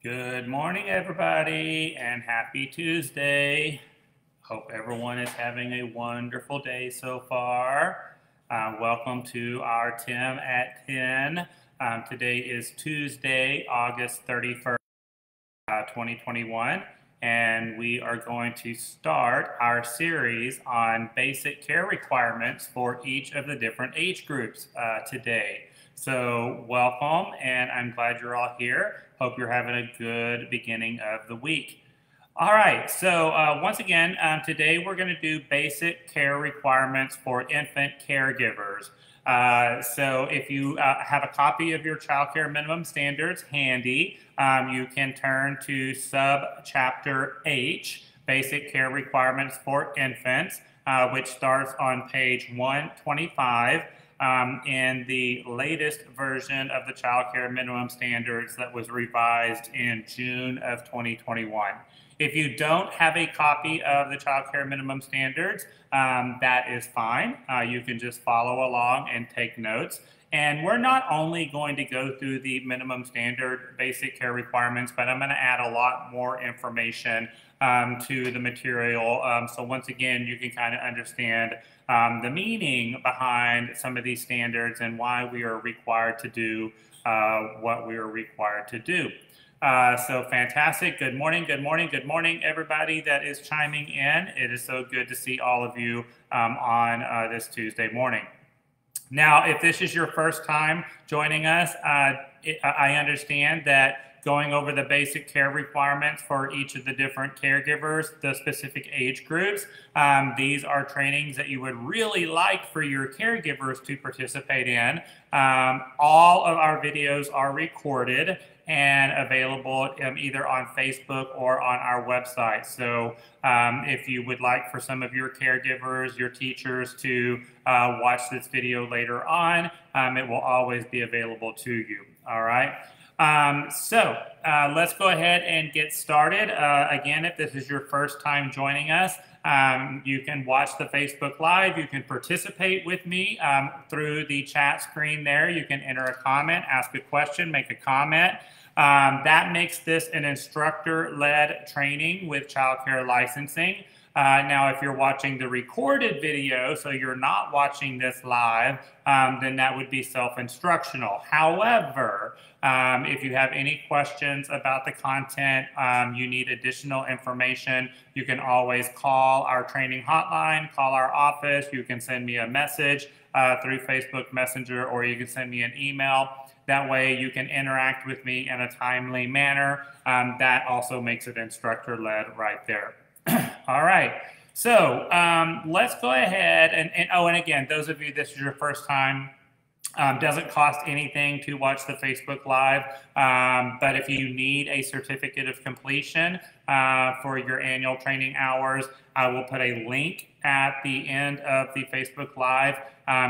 Good morning, everybody, and happy Tuesday. Hope everyone is having a wonderful day so far. Welcome to our Tim at 10. Today is Tuesday, August 31st, 2021, and we are going to start our series on basic care requirements for each of the different age groups today. So welcome, and I'm glad you're all here. Hope you're having a good beginning of the week. All right, so once again, today we're going to do basic care requirements for infant caregivers. So if you have a copy of your child care minimum standards handy, you can turn to sub-chapter H, Basic Care Requirements for Infants, which starts on page 125. In the latest version of the child care minimum standards that was revised in June of 2021. If you don't have a copy of the child care minimum standards, that is fine. You can just follow along and take notes. And we're not only going to go through the minimum standard basic care requirements, but I'm going to add a lot more information to the material. So once again, you can kind of understand the meaning behind some of these standards and why we are required to do what we are required to do. So fantastic. Good morning, good morning, good morning, everybody that is chiming in. It is so good to see all of you on this Tuesday morning. Now, if this is your first time joining us, I understand that going over the basic care requirements for each of the different caregivers, the specific age groups, these are trainings that you would really like for your caregivers to participate in. All of our videos are recorded and available either on Facebook or on our website. So if you would like for some of your caregivers, your teachers to watch this video later on, it will always be available to you, all right? So let's go ahead and get started. Again, if this is your first time joining us, you can watch the Facebook Live. You can participate with me through the chat screen there. You can enter a comment, ask a question, make a comment. That makes this an instructor-led training with child care licensing. Now, if you're watching the recorded video, so you're not watching this live, then that would be self-instructional. However, if you have any questions about the content, you need additional information, you can always call our training hotline, call our office. You can send me a message through Facebook Messenger, or you can send me an email. That way you can interact with me in a timely manner. That also makes it instructor-led right there. All right, so let's go ahead and again, those of you, this is your first time, doesn't cost anything to watch the Facebook Live, but if you need a certificate of completion for your annual training hours, I will put a link at the end of the Facebook Live.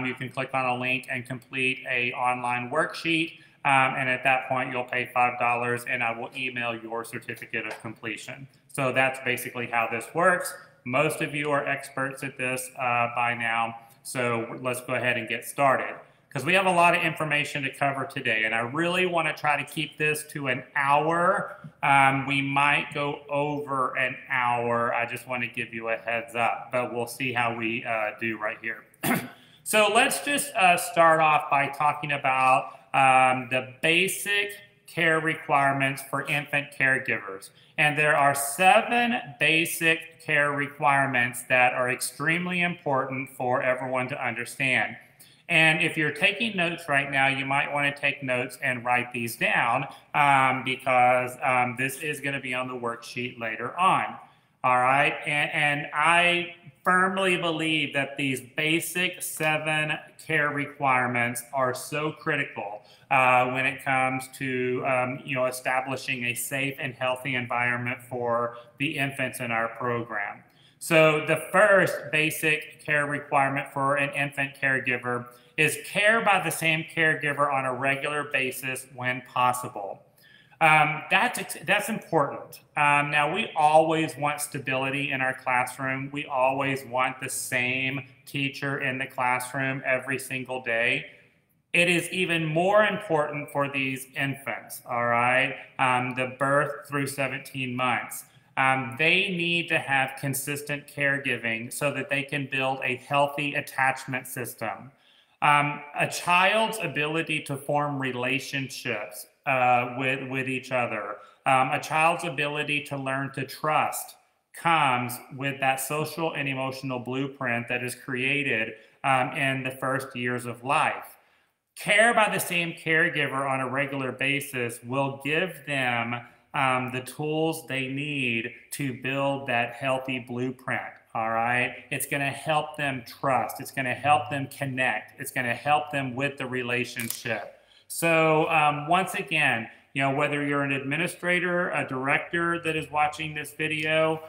You can click on a link and complete an online worksheet, and at that point you'll pay $5 and I will email your certificate of completion. So that's basically how this works. Most of you are experts at this by now, so let's go ahead and get started, because we have a lot of information to cover today, and I really want to try to keep this to an hour. We might go over an hour. I just want to give you a heads up, but we'll see how we do right here. So let's just start off by talking about the basic care requirements for infant caregivers. And there are 7 basic care requirements that are extremely important for everyone to understand. And if you're taking notes right now, you might want to take notes and write these down because this is going to be on the worksheet later on. All right, and I firmly believe that these basic 7 care requirements are so critical when it comes to establishing a safe and healthy environment for the infants in our program. So the first basic care requirement for an infant caregiver is care by the same caregiver on a regular basis when possible. That's important. Now, we always want stability in our classroom. We always want the same teacher in the classroom every single day. it is even more important for these infants, all right, the birth through 17 months. They need to have consistent caregiving so that they can build a healthy attachment system. A child's ability to form relationships with each other, a child's ability to learn to trust comes with that social and emotional blueprint that is created in the first years of life. Care by the same caregiver on a regular basis will give them the tools they need to build that healthy blueprint. All right. It's going to help them trust. It's going to help them connect. It's going to help them with the relationship. So once again, whether you're an administrator, a director that is watching this video,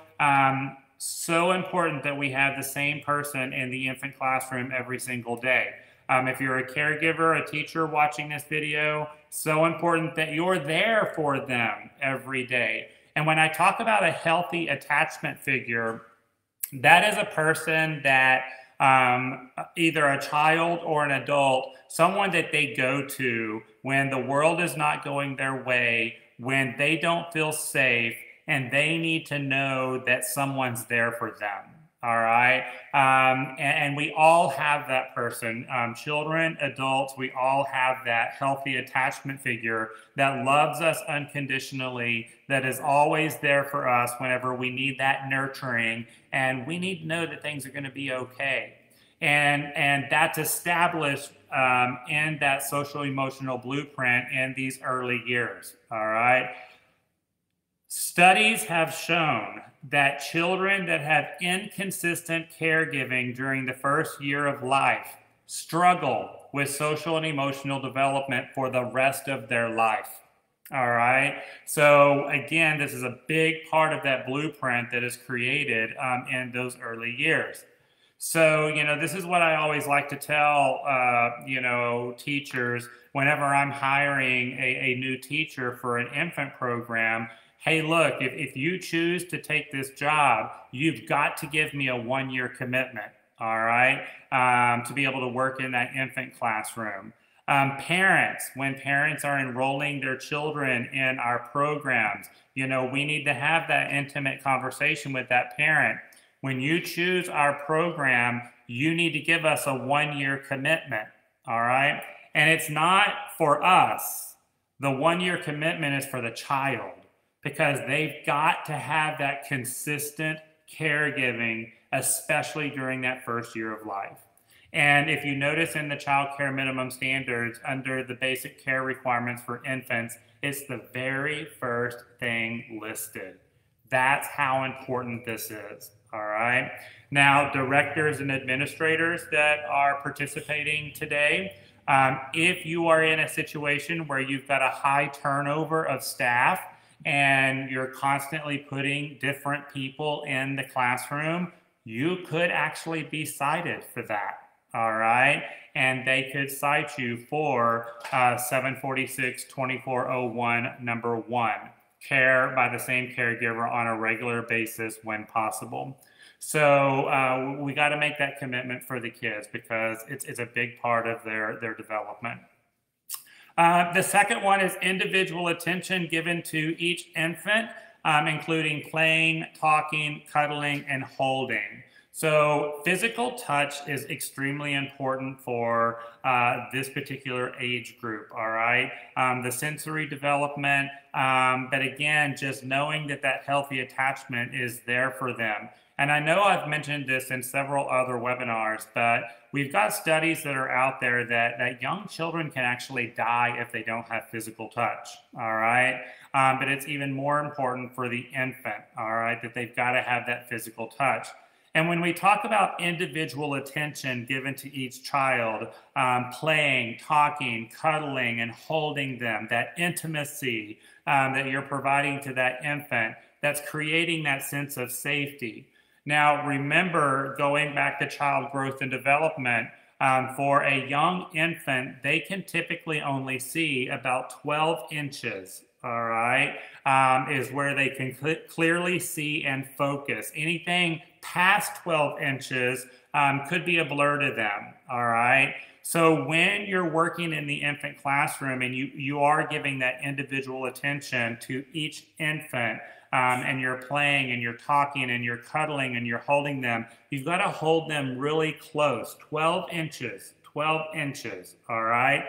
so important that we have the same person in the infant classroom every single day. If you're a caregiver, a teacher watching this video, so important that you're there for them every day. And when I talk about a healthy attachment figure, that is a person that either a child or an adult, someone that they go to when the world is not going their way, when they don't feel safe, and they need to know that someone's there for them. All right. And we all have that person, children, adults, we all have that healthy attachment figure that loves us unconditionally, that is always there for us whenever we need that nurturing, and we need to know that things are going to be okay. And that's established in that social emotional blueprint in these early years. All right. Studies have shown that children that have inconsistent caregiving during the first year of life struggle with social and emotional development for the rest of their life. All right. So again, this is a big part of that blueprint that is created in those early years. So, this is what I always like to tell, teachers whenever I'm hiring a new teacher for an infant program. Hey, look, if you choose to take this job, you've got to give me a 1-year commitment, all right, to be able to work in that infant classroom. Parents, when parents are enrolling their children in our programs, we need to have that intimate conversation with that parent. When you choose our program, you need to give us a 1-year commitment, all right? And it's not for us. The 1-year commitment is for the child, because they've got to have that consistent caregiving, especially during that first year of life. And if you notice in the child care minimum standards under the basic care requirements for infants, it's the very first thing listed. That's how important this is, all right? Now, directors and administrators that are participating today, if you are in a situation where you've got a high turnover of staff, and you're constantly putting different people in the classroom, you could actually be cited for that, all right? And they could cite you for 746-2401, number 1, care by the same caregiver on a regular basis when possible. So we got to make that commitment for the kids because it's a big part of their development. The second one is individual attention given to each infant, including playing, talking, cuddling, and holding. So physical touch is extremely important for this particular age group, all right? The sensory development, but again, just knowing that that healthy attachment is there for them. And I know I've mentioned this in several other webinars, but we've got studies that are out there that young children can actually die if they don't have physical touch, all right? But it's even more important for the infant, all right, that they've got to have that physical touch. And when we talk about individual attention given to each child, playing, talking, cuddling, and holding them, that intimacy that you're providing to that infant, that's creating that sense of safety. Now, remember, going back to child growth and development, for a young infant, they can typically only see about 12 inches, all right, is where they can clearly see and focus. Anything past 12 inches could be a blur to them, all right? So when you're working in the infant classroom and you are giving that individual attention to each infant, and you're playing and you're talking and you're cuddling and you're holding them, you've got to hold them really close, 12 inches, 12 inches, all right?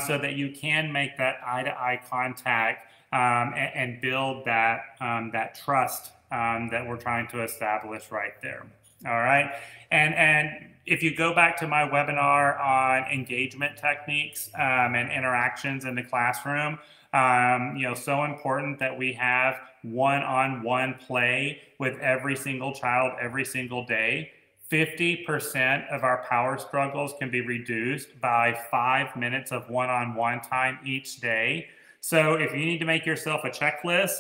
So that you can make that eye-to-eye contact and build that, that trust that we're trying to establish right there, all right? And if you go back to my webinar on engagement techniques and interactions in the classroom, you know, so important that we have one-on-one play with every single child every single day. 50% of our power struggles can be reduced by 5 minutes of one-on-one time each day. So if you need to make yourself a checklist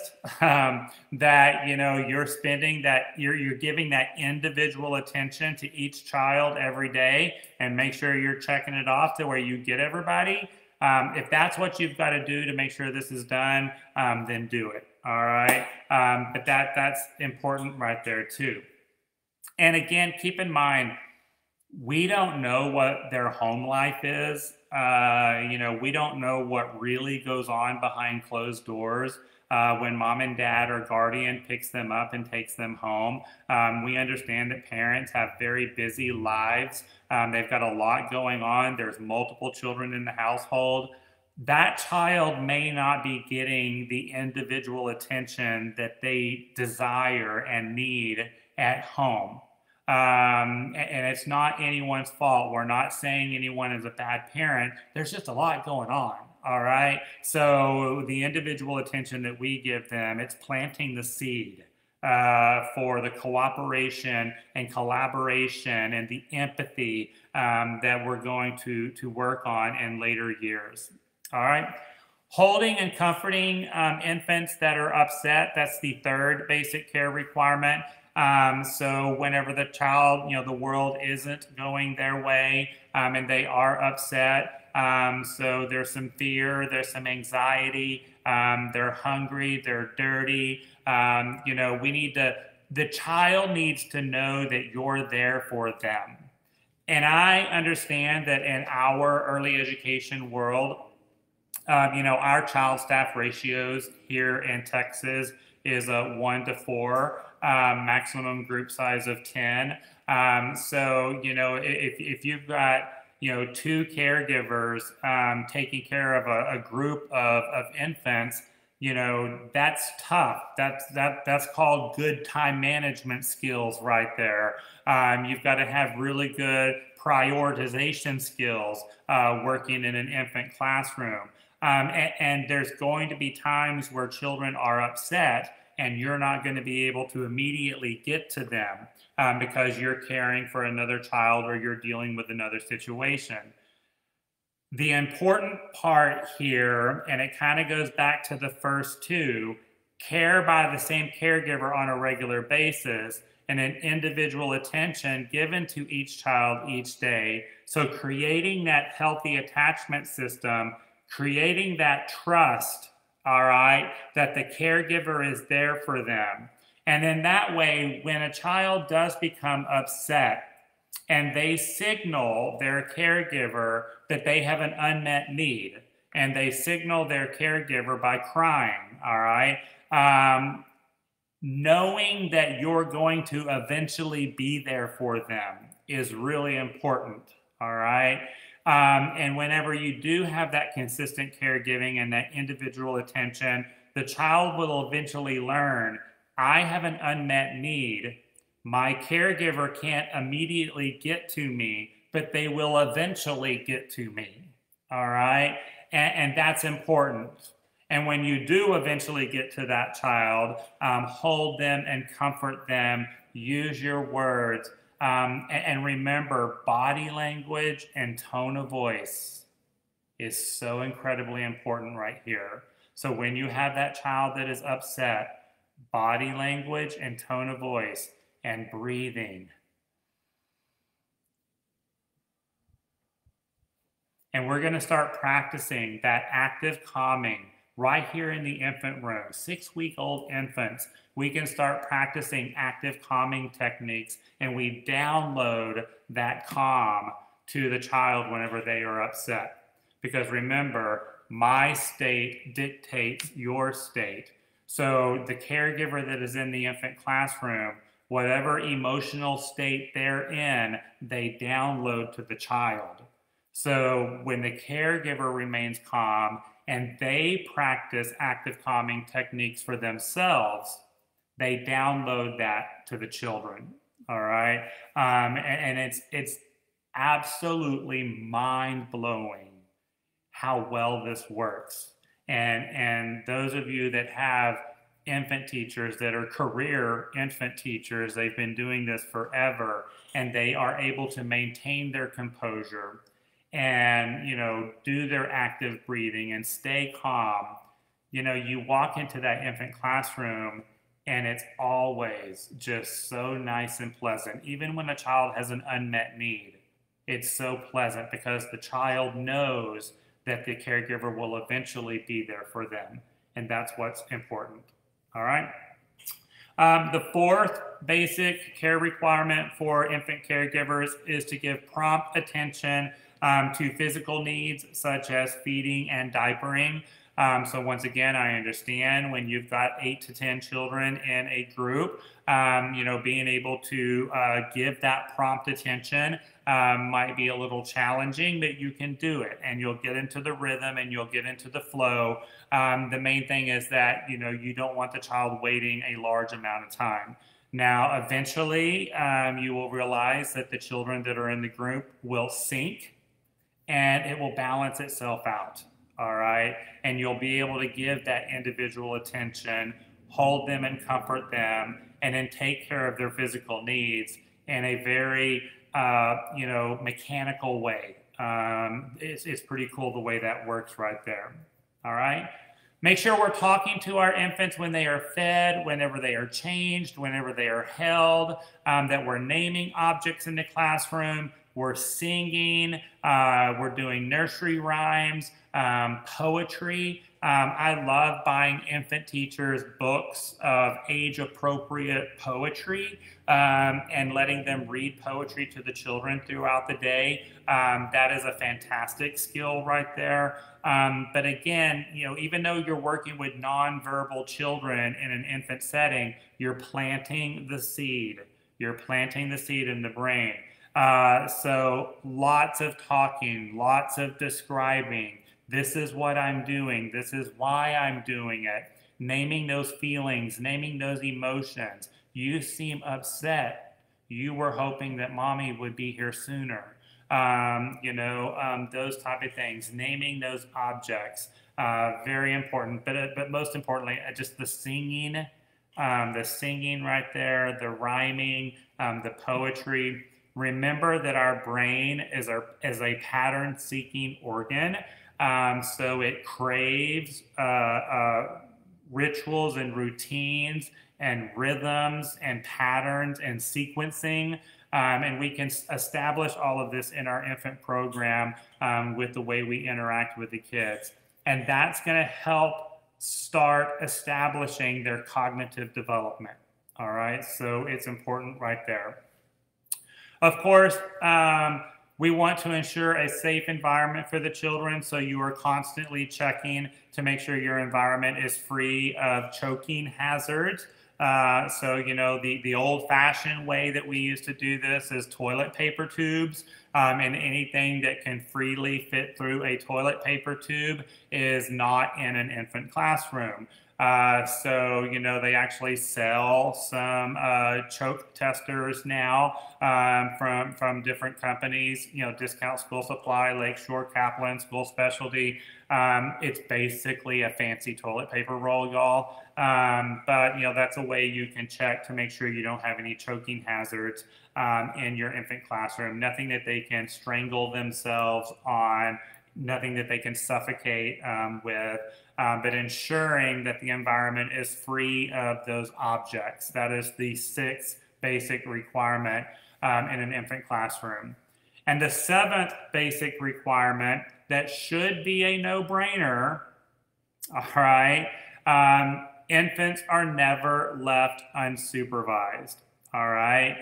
that, you know, you're spending that, you're giving that individual attention to each child every day, and make sure you're checking it off to where you get everybody. If that's what you've got to do to make sure this is done, then do it. All right. But that's important right there too. And again, keep in mind, we don't know what their home life is. You know, we don't know what really goes on behind closed doors when mom and dad or guardian picks them up and takes them home. We understand that parents have very busy lives. They've got a lot going on. There's multiple children in the household. That child may not be getting the individual attention that they desire and need at home. And it's not anyone's fault. We're not saying anyone is a bad parent. There's just a lot going on. All right. So the individual attention that we give them, it's planting the seed for the cooperation and collaboration and the empathy that we're going to work on in later years. All right. Holding and comforting infants that are upset, that's the third basic care requirement. So whenever the child, you know, the world isn't going their way and they are upset, so there's some fear, there's some anxiety, they're hungry, they're dirty, you know, the child needs to know that you're there for them. And I understand that in our early education world, you know, our child staff ratios here in Texas is a 1 to 4. Maximum group size of 10. So, you know, if you've got, you know, 2 caregivers taking care of a group of infants, you know, that's tough. That's called good time management skills right there. You've got to have really good prioritization skills working in an infant classroom. And there's going to be times where children are upset and you're not going to be able to immediately get to them because you're caring for another child or you're dealing with another situation. The important part here, and it kind of goes back to the first two, care by the same caregiver on a regular basis and an individual attention given to each child each day. So creating that healthy attachment system, creating that trust, all right, that the caregiver is there for them. And in that way, when a child does become upset and they signal their caregiver that they have an unmet need, and they signal their caregiver by crying, all right, knowing that you're going to eventually be there for them is really important, all right? And whenever you do have that consistent caregiving and that individual attention, the child will eventually learn, I have an unmet need. My caregiver can't immediately get to me, but they will eventually get to me. All right? And that's important. And when you do eventually get to that child, hold them and comfort them, use your words. And remember, body language and tone of voice is so incredibly important right here. So when you have that child that is upset, body language and tone of voice and breathing. And we're going to start practicing that active calming right here in the infant room. 6-week-old infants, we can start practicing active calming techniques, and we download that calm to the child whenever they are upset. Because remember, my state dictates your state. So the caregiver that is in the infant classroom, whatever emotional state they're in, they download to the child. So when the caregiver remains calm and they practice active calming techniques for themselves, they download that to the children. All right. And it's absolutely mind-blowing how well this works. And those of you that have infant teachers that are career infant teachers, they've been doing this forever, and they are able to maintain their composure and, you know, do their active breathing and stay calm. You know, you walk into that infant classroom and it's always just so nice and pleasant. Even when a child has an unmet need, it's so pleasant because the child knows that the caregiver will eventually be there for them. And that's what's important. All right. The fourth basic care requirement for infant caregivers is to give prompt attention to physical needs such as feeding and diapering. So once again, I understand when you've got 8 to 10 children in a group, you know, being able to give that prompt attention might be a little challenging, but you can do it and you'll get into the rhythm and you'll get into the flow. The main thing is that, you know, you don't want the child waiting a large amount of time. Now, eventually, you will realize that the children that are in the group will sync and it will balance itself out. All right. And you'll be able to give that individual attention, hold them and comfort them, and then take care of their physical needs in a very, you know, mechanical way. It's pretty cool the way that works right there. All right. Make sure we're talking to our infants when they are fed, whenever they are changed, whenever they are held, that we're naming objects in the classroom. We're singing, we're doing nursery rhymes, poetry. I love buying infant teachers books of age-appropriate poetry and letting them read poetry to the children throughout the day. That is a fantastic skill right there. But again, you know, even though you're working with nonverbal children in an infant setting, you're planting the seed. You're planting the seed in the brain. So lots of talking, lots of describing. This is what I'm doing. This is why I'm doing it. Naming those feelings, naming those emotions. You seem upset. You were hoping that mommy would be here sooner. You know, those type of things. Naming those objects, very important. But most importantly, just the singing right there, the rhyming, the poetry. Remember that our brain is a pattern-seeking organ, so it craves rituals and routines and rhythms and patterns and sequencing, and we can establish all of this in our infant program with the way we interact with the kids. And that's going to help start establishing their cognitive development. All right, so it's important right there. Of course, we want to ensure a safe environment for the children, so you are constantly checking to make sure your environment is free of choking hazards. So, you know, the old-fashioned way that we used to do this is toilet paper tubes, and anything that can freely fit through a toilet paper tube is not in an infant classroom. So, you know, they actually sell some choke testers now from different companies, you know, Discount School Supply, Lakeshore, Kaplan, School Specialty. It's basically a fancy toilet paper roll, y'all. But, you know, that's a way you can check to make sure you don't have any choking hazards in your infant classroom. Nothing that they can strangle themselves on, nothing that they can suffocate with. But ensuring that the environment is free of those objects. That is the 6th basic requirement in an infant classroom. And the 7th basic requirement that should be a no-brainer, all right, infants are never left unsupervised, all right?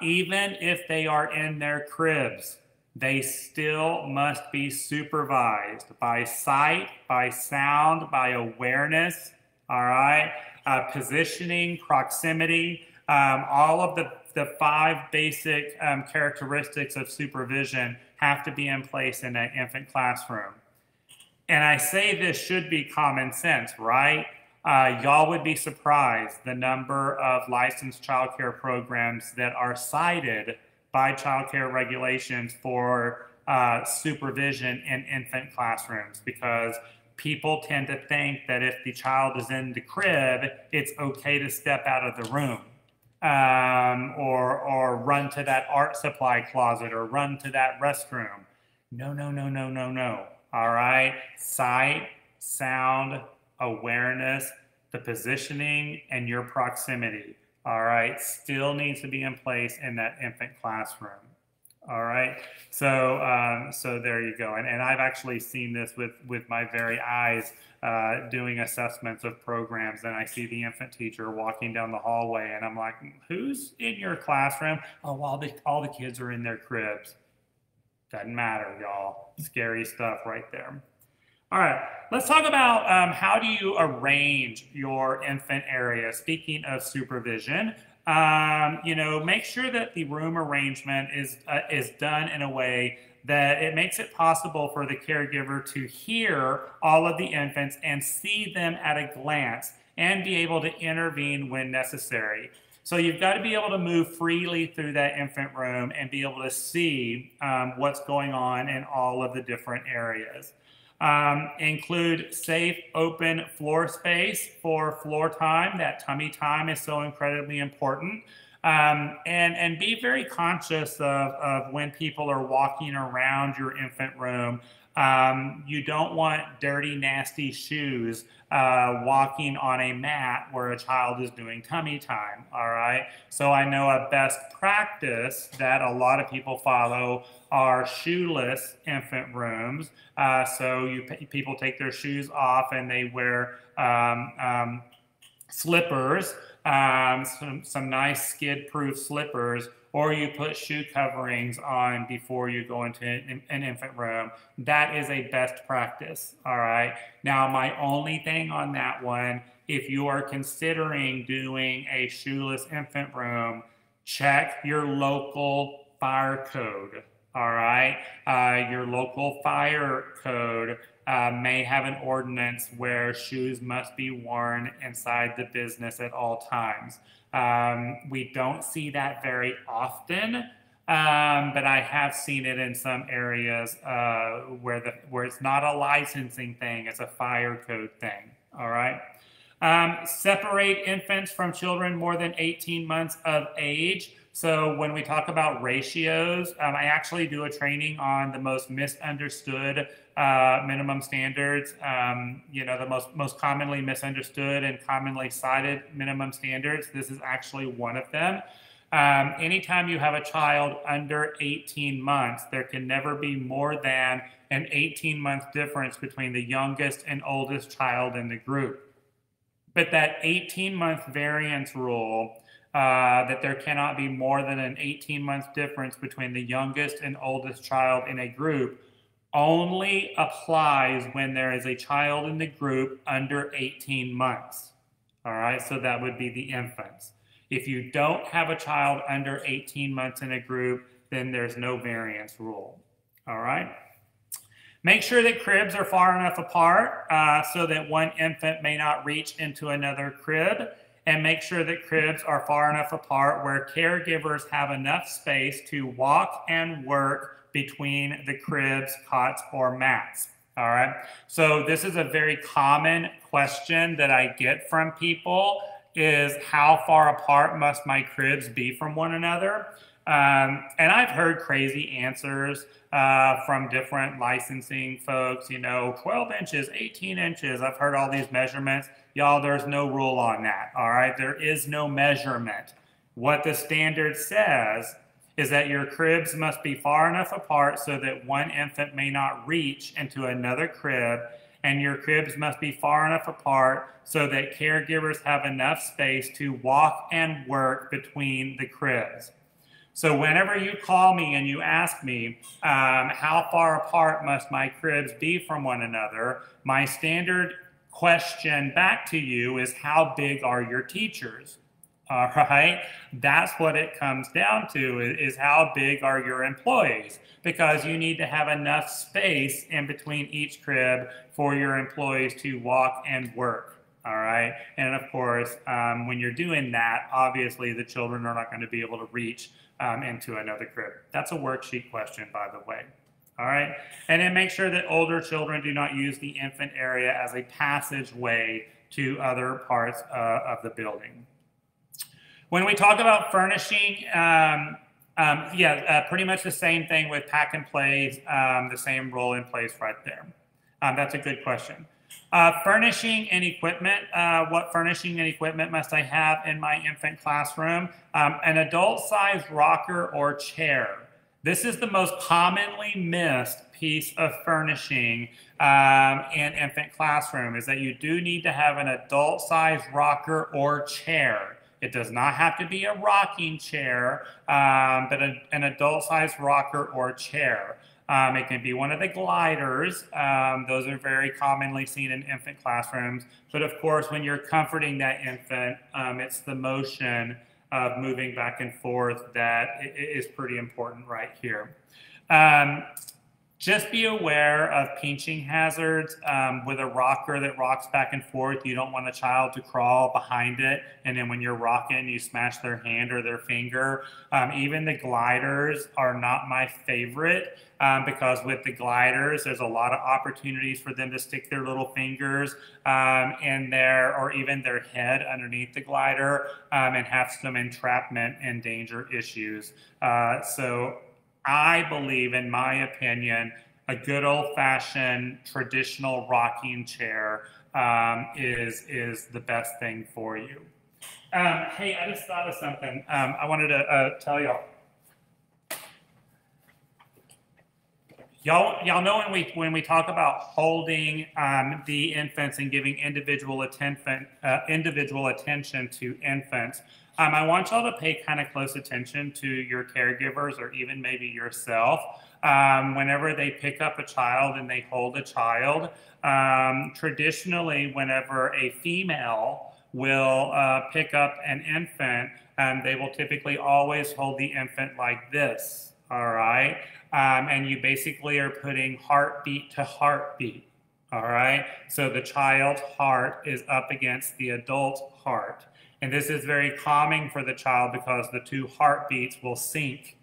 Even if they are in their cribs, they still must be supervised by sight, by sound, by awareness, all right? Positioning, proximity, all of the 5 basic characteristics of supervision have to be in place in that infant classroom. And I say this should be common sense, right? Y'all would be surprised the number of licensed childcare programs that are cited by childcare regulations for supervision in infant classrooms, because people tend to think that if the child is in the crib, it's okay to step out of the room, or run to that art supply closet or run to that restroom. No, no, no, no, no, no. All right, sight, sound, awareness, the positioning, and your proximity, all right, still needs to be in place in that infant classroom. All right, so so there you go. And I've actually seen this with my very eyes doing assessments of programs, and I see the infant teacher walking down the hallway, and I'm like, who's in your classroom? Oh, all the kids are in their cribs. Doesn't matter, y'all. Scary stuff right there. All right, let's talk about how do you arrange your infant area. Speaking of supervision, you know, make sure that the room arrangement is done in a way that it makes it possible for the caregiver to hear all of the infants and see them at a glance and be able to intervene when necessary. So you've got to be able to move freely through that infant room and be able to see what's going on in all of the different areas. Include safe, open floor space for floor time. That tummy time is so incredibly important. And be very conscious of when people are walking around your infant room. You don't want dirty, nasty shoes walking on a mat where a child is doing tummy time, all right? So I know a best practice that a lot of people follow are shoeless infant rooms. So people take their shoes off and they wear slippers, some nice skid-proof slippers, or you put shoe coverings on before you go into an infant room. That is a best practice, all right? Now, my only thing on that one, if you are considering doing a shoeless infant room, check your local fire code, all right? Your local fire code may have an ordinance where shoes must be worn inside the business at all times. We don't see that very often, but I have seen it in some areas where it's not a licensing thing, it's a fire code thing, all right? Separate infants from children more than 18 months of age. So when we talk about ratios, I actually do a training on the most misunderstood minimum standards, you know, the most commonly misunderstood and commonly cited minimum standards. This is actually one of them. Anytime you have a child under 18 months, there can never be more than an 18-month difference between the youngest and oldest child in the group. But that 18-month variance rule, that there cannot be more than an 18-month difference between the youngest and oldest child in a group, only applies when there is a child in the group under 18 months. All right, so that would be the infants. If you don't have a child under 18 months in a group, then there's no variance rule. All right. Make sure that cribs are far enough apart so that one infant may not reach into another crib, and make sure that cribs are far enough apart where caregivers have enough space to walk and work between the cribs, cots, or mats. All right. So this is a very common question that I get from people is how far apart must my cribs be from one another? And I've heard crazy answers from different licensing folks, you know, 12 inches, 18 inches. I've heard all these measurements. Y'all, there's no rule on that, all right? There is no measurement. What the standard says is that your cribs must be far enough apart so that one infant may not reach into another crib, and your cribs must be far enough apart so that caregivers have enough space to walk and work between the cribs. So whenever you call me and you ask me, how far apart must my cribs be from one another, my standard question back to you is, how big are your teachers? All right, that's what it comes down to, is how big are your employees, because you need to have enough space in between each crib for your employees to walk and work. All right, and of course, when you're doing that, obviously the children are not going to be able to reach into another crib. That's a worksheet question, by the way. All right, and then make sure that older children do not use the infant area as a passageway to other parts of the building. When we talk about furnishing, pretty much the same thing with pack and plays, the same role in place right there. That's a good question. Furnishing and equipment. What furnishing and equipment must I have in my infant classroom? An adult-sized rocker or chair. This is the most commonly missed piece of furnishing in infant classroom, is that you do need to have an adult-sized rocker or chair. It does not have to be a rocking chair, but an adult-sized rocker or chair. It can be one of the gliders. Those are very commonly seen in infant classrooms. But of course, when you're comforting that infant, it's the motion of moving back and forth that is pretty important right here. Just be aware of pinching hazards. With a rocker that rocks back and forth, you don't want a child to crawl behind it, and then when you're rocking, you smash their hand or their finger. Even the gliders are not my favorite, because with the gliders, there's a lot of opportunities for them to stick their little fingers in there, or even their head underneath the glider, and have some entrapment and danger issues. So I believe, in my opinion, a good old-fashioned traditional rocking chair is the best thing for you. Hey, I just thought of something I wanted to tell y'all. Y'all know when we talk about holding the infants and giving individual attention to infants, I want y'all to pay kind of close attention to your caregivers, or even maybe yourself. Whenever they pick up a child and they hold a child, traditionally, whenever a female will pick up an infant, they will typically always hold the infant like this, all right? And you basically are putting heartbeat to heartbeat, all right? So the child's heart is up against the adult's heart. And this is very calming for the child, because the two heartbeats will sync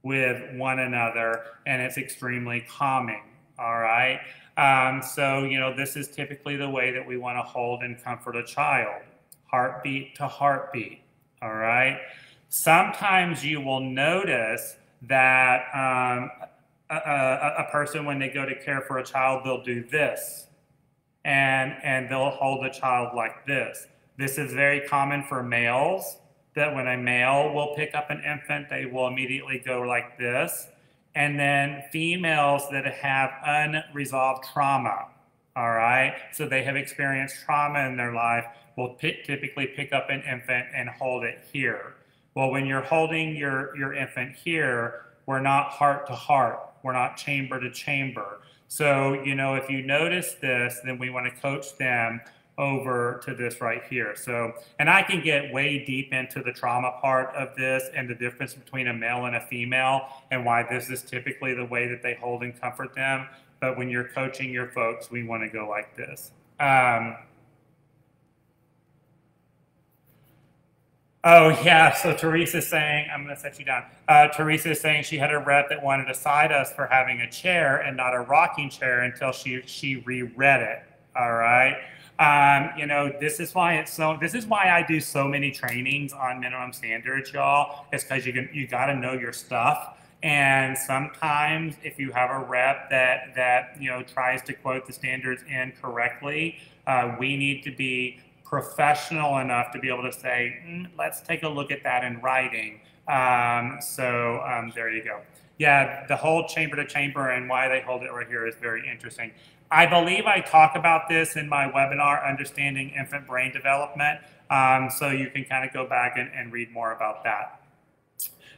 with one another, and it's extremely calming, all right? So, you know, this is typically the way that we want to hold and comfort a child, heartbeat to heartbeat, all right? Sometimes you will notice that a person, when they go to care for a child, they'll do this, and they'll hold a child like this. This is very common for males, that when a male will pick up an infant, they will immediately go like this. And then females that have unresolved trauma, all right? So they have experienced trauma in their life, will typically pick up an infant and hold it here. Well, when you're holding your infant here, we're not heart to heart. We're not chamber to chamber. So, you know, if you notice this, then we want to coach them over to this right here. So, and I can get way deep into the trauma part of this and the difference between a male and a female, and why this is typically the way that they hold and comfort them. But when you're coaching your folks, we want to go like this. Oh yeah, so Teresa's saying, I'm gonna set you down. Teresa is saying she had a rep that wanted to cite us for having a chair and not a rocking chair until she reread it, all right? You know, this is why I do so many trainings on minimum standards, y'all. It's because you got to know your stuff. And sometimes if you have a rep that you know tries to quote the standards incorrectly, we need to be professional enough to be able to say, let's take a look at that in writing. There you go. Yeah, the whole chamber to chamber and why they hold it right here is very interesting. I believe I talk about this in my webinar, Understanding Infant Brain Development, so you can kind of go back and read more about that.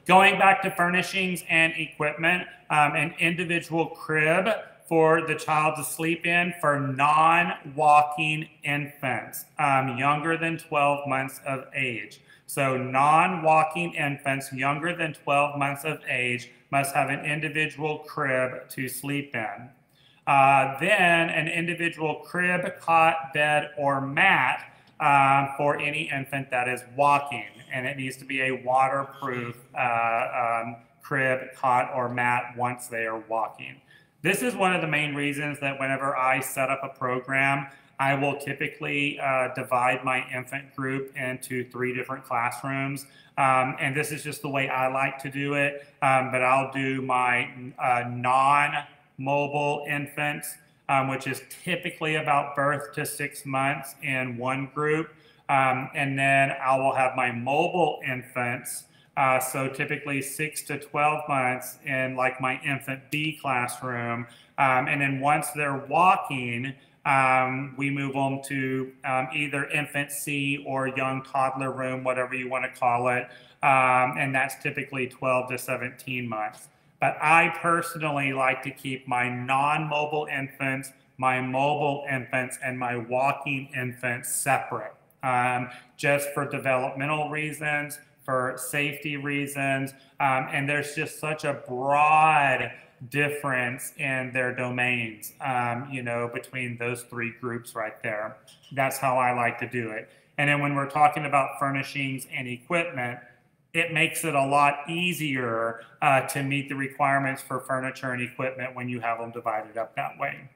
Going back to furnishings and equipment, an individual crib for the child to sleep in for non-walking infants, younger than 12 months of age. So non-walking infants younger than 12 months of age must have an individual crib to sleep in. Then an individual crib, cot, bed, or mat for any infant that is walking. And it needs to be a waterproof crib, cot, or mat once they are walking. This is one of the main reasons that whenever I set up a program, I will typically divide my infant group into 3 different classrooms. And this is just the way I like to do it. But I'll do my non-mobile infants, which is typically about birth to 6 months in one group. And then I will have my mobile infants, so typically 6 to 12 months in like my infant B classroom. And then once they're walking, we move them to either infant C or young toddler room, whatever you want to call it. And that's typically 12 to 17 months. But I personally like to keep my non-mobile infants, my mobile infants, and my walking infants separate. Just for developmental reasons, for safety reasons, and there's just such a broad difference in their domains, you know, between those 3 groups right there. That's how I like to do it. And then when we're talking about furnishings and equipment, it makes it a lot easier to meet the requirements for furniture and equipment when you have them divided up that way.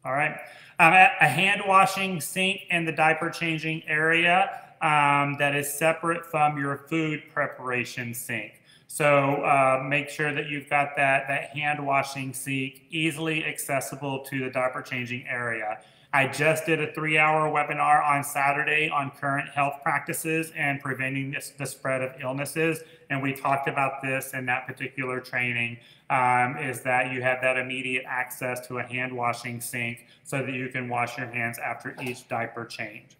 All right, a hand washing sink in the diaper changing area that is separate from your food preparation sink. So make sure that you've got that hand washing sink easily accessible to the diaper changing area. I just did a 3-hour webinar on Saturday on current health practices and preventing the spread of illnesses. And we talked about this in that particular training, is that you have that immediate access to a hand washing sink so that you can wash your hands after each diaper change.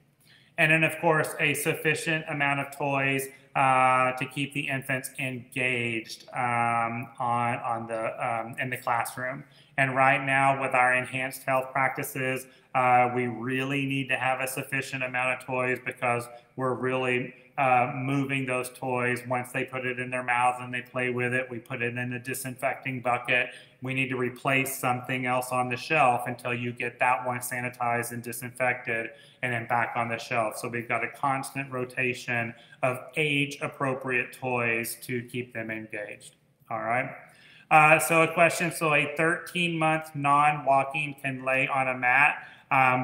And then, of course, a sufficient amount of toys to keep the infants engaged in the classroom. And right now, with our enhanced health practices, we really need to have a sufficient amount of toys because we're really moving those toys. Once they put it in their mouths and they play with it, we put it in a disinfecting bucket. We need to replace something else on the shelf until you get that one sanitized and disinfected and then back on the shelf. So we've got a constant rotation of age-appropriate toys to keep them engaged. All right. So a question, so a 13-month non-walking can lay on a mat.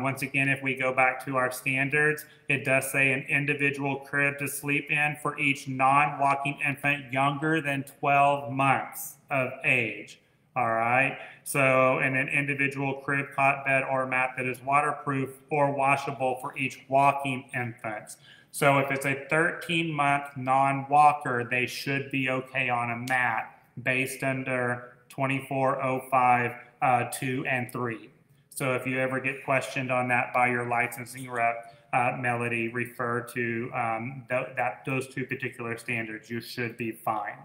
Once again, if we go back to our standards, it does say an individual crib to sleep in for each non-walking infant younger than 12 months of age. All right. So, and an individual crib, cot, bed, or mat that is waterproof or washable for each walking infant. So if it's a 13-month non-walker, they should be okay on a mat based under 2405, 2, and 3. So if you ever get questioned on that by your licensing rep, Melody, refer to those 2 particular standards. You should be fine.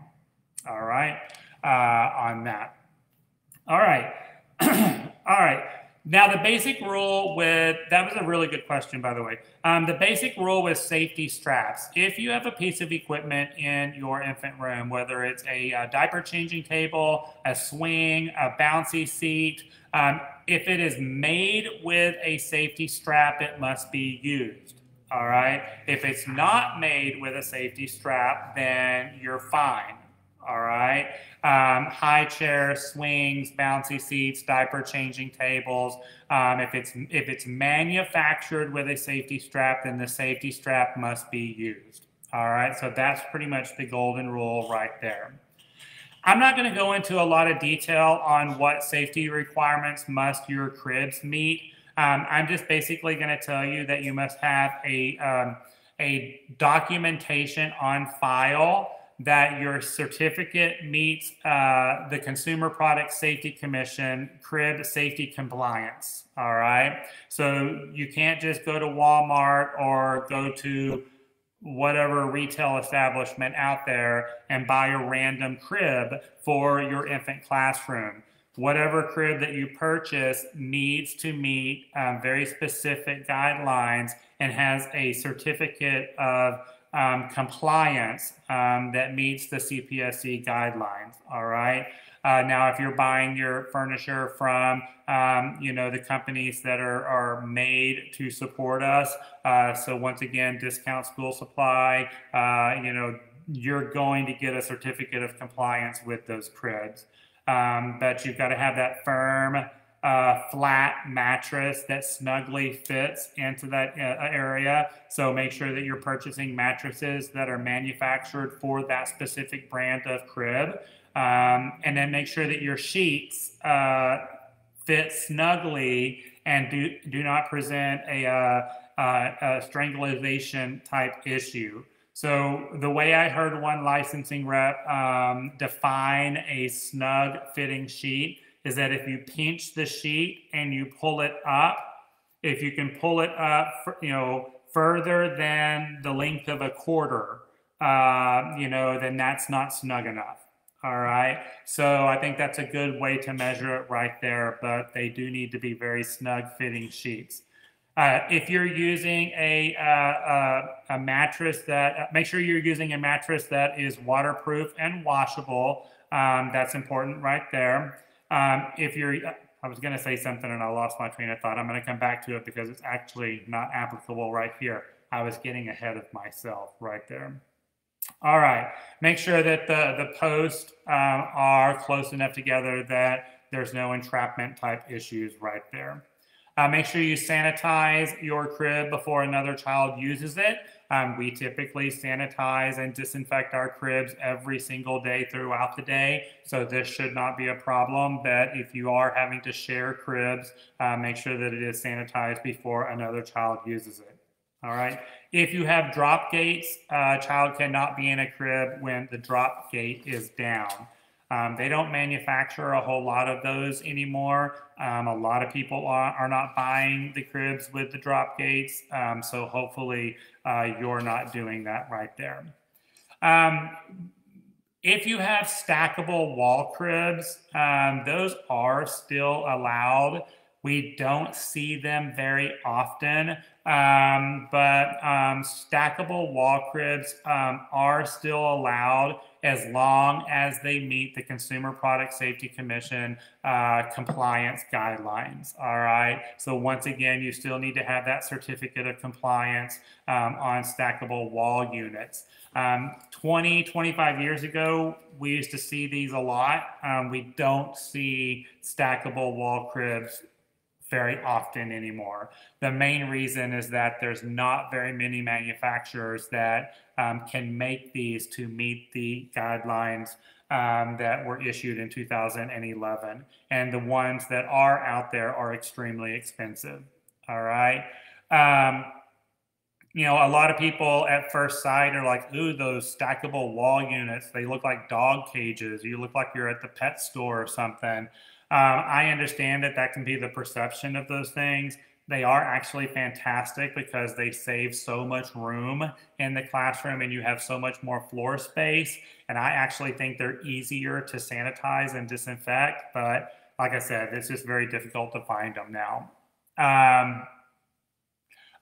All right, on that. All right. All right. Now, the basic rule with, that was a really good question, by the way. The basic rule with safety straps. If you have a piece of equipment in your infant room, whether it's a diaper changing table, a swing, a bouncy seat, if it is made with a safety strap, it must be used. All right. If it's not made with a safety strap, then you're fine. All right. High chairs, swings, bouncy seats, diaper changing tables. If it's manufactured with a safety strap, then the safety strap must be used. All right. So that's pretty much the golden rule right there. I'm not going to go into a lot of detail on what safety requirements must your cribs meet. I'm just basically going to tell you that you must have a documentation on file that your certificate meets the Consumer Product Safety Commission crib safety compliance. All right. So you can't just go to Walmart or go to whatever retail establishment out there and buy a random crib for your infant classroom. Whatever crib that you purchase needs to meet very specific guidelines and has a certificate of compliance that meets the CPSC guidelines. All right. Now, if you're buying your furniture from, the companies that are made to support us, so once again, Discount School Supply, you're going to get a certificate of compliance with those cribs. But you've got to have that firm, flat mattress that snugly fits into that area. So make sure that you're purchasing mattresses that are manufactured for that specific brand of crib. And then make sure that your sheets fit snugly and do not present a strangulation type issue. So the way I heard one licensing rep define a snug fitting sheet is that if you pinch the sheet and you pull it up, if you can pull it up, further than the length of a quarter, then that's not snug enough. All right. So I think that's a good way to measure it right there, but they do need to be very snug fitting sheets. If you're using a mattress make sure you're using a mattress that is waterproof and washable. That's important right there. I was going to say something and I lost my train of thought. I'm going to come back to it because it's actually not applicable right here. I was getting ahead of myself right there. All right. Make sure that the posts are close enough together that there's no entrapment type issues right there. Make sure you sanitize your crib before another child uses it. We typically sanitize and disinfect our cribs every single day throughout the day. So this should not be a problem, but if you are having to share cribs, make sure that it is sanitized before another child uses it. All right. If you have drop gates, a child cannot be in a crib when the drop gate is down. They don't manufacture a whole lot of those anymore. A lot of people are not buying the cribs with the drop gates. So hopefully you're not doing that right there. If you have stackable wall cribs, those are still allowed. We don't see them very often, but stackable wall cribs are still allowed as long as they meet the Consumer Product Safety Commission compliance guidelines. All right. So once again, you still need to have that certificate of compliance on stackable wall units. 25 years ago, we used to see these a lot. We don't see stackable wall cribs very often anymore. The main reason is that there's not very many manufacturers that can make these to meet the guidelines that were issued in 2011. And the ones that are out there are extremely expensive. All right. A lot of people at first sight are like, ooh, those stackable wall units, they look like dog cages. You look like you're at the pet store or something. I understand that can be the perception of those things. They are actually fantastic because they save so much room in the classroom and you have so much more floor space. And I actually think they're easier to sanitize and disinfect. But like I said, it's just very difficult to find them now.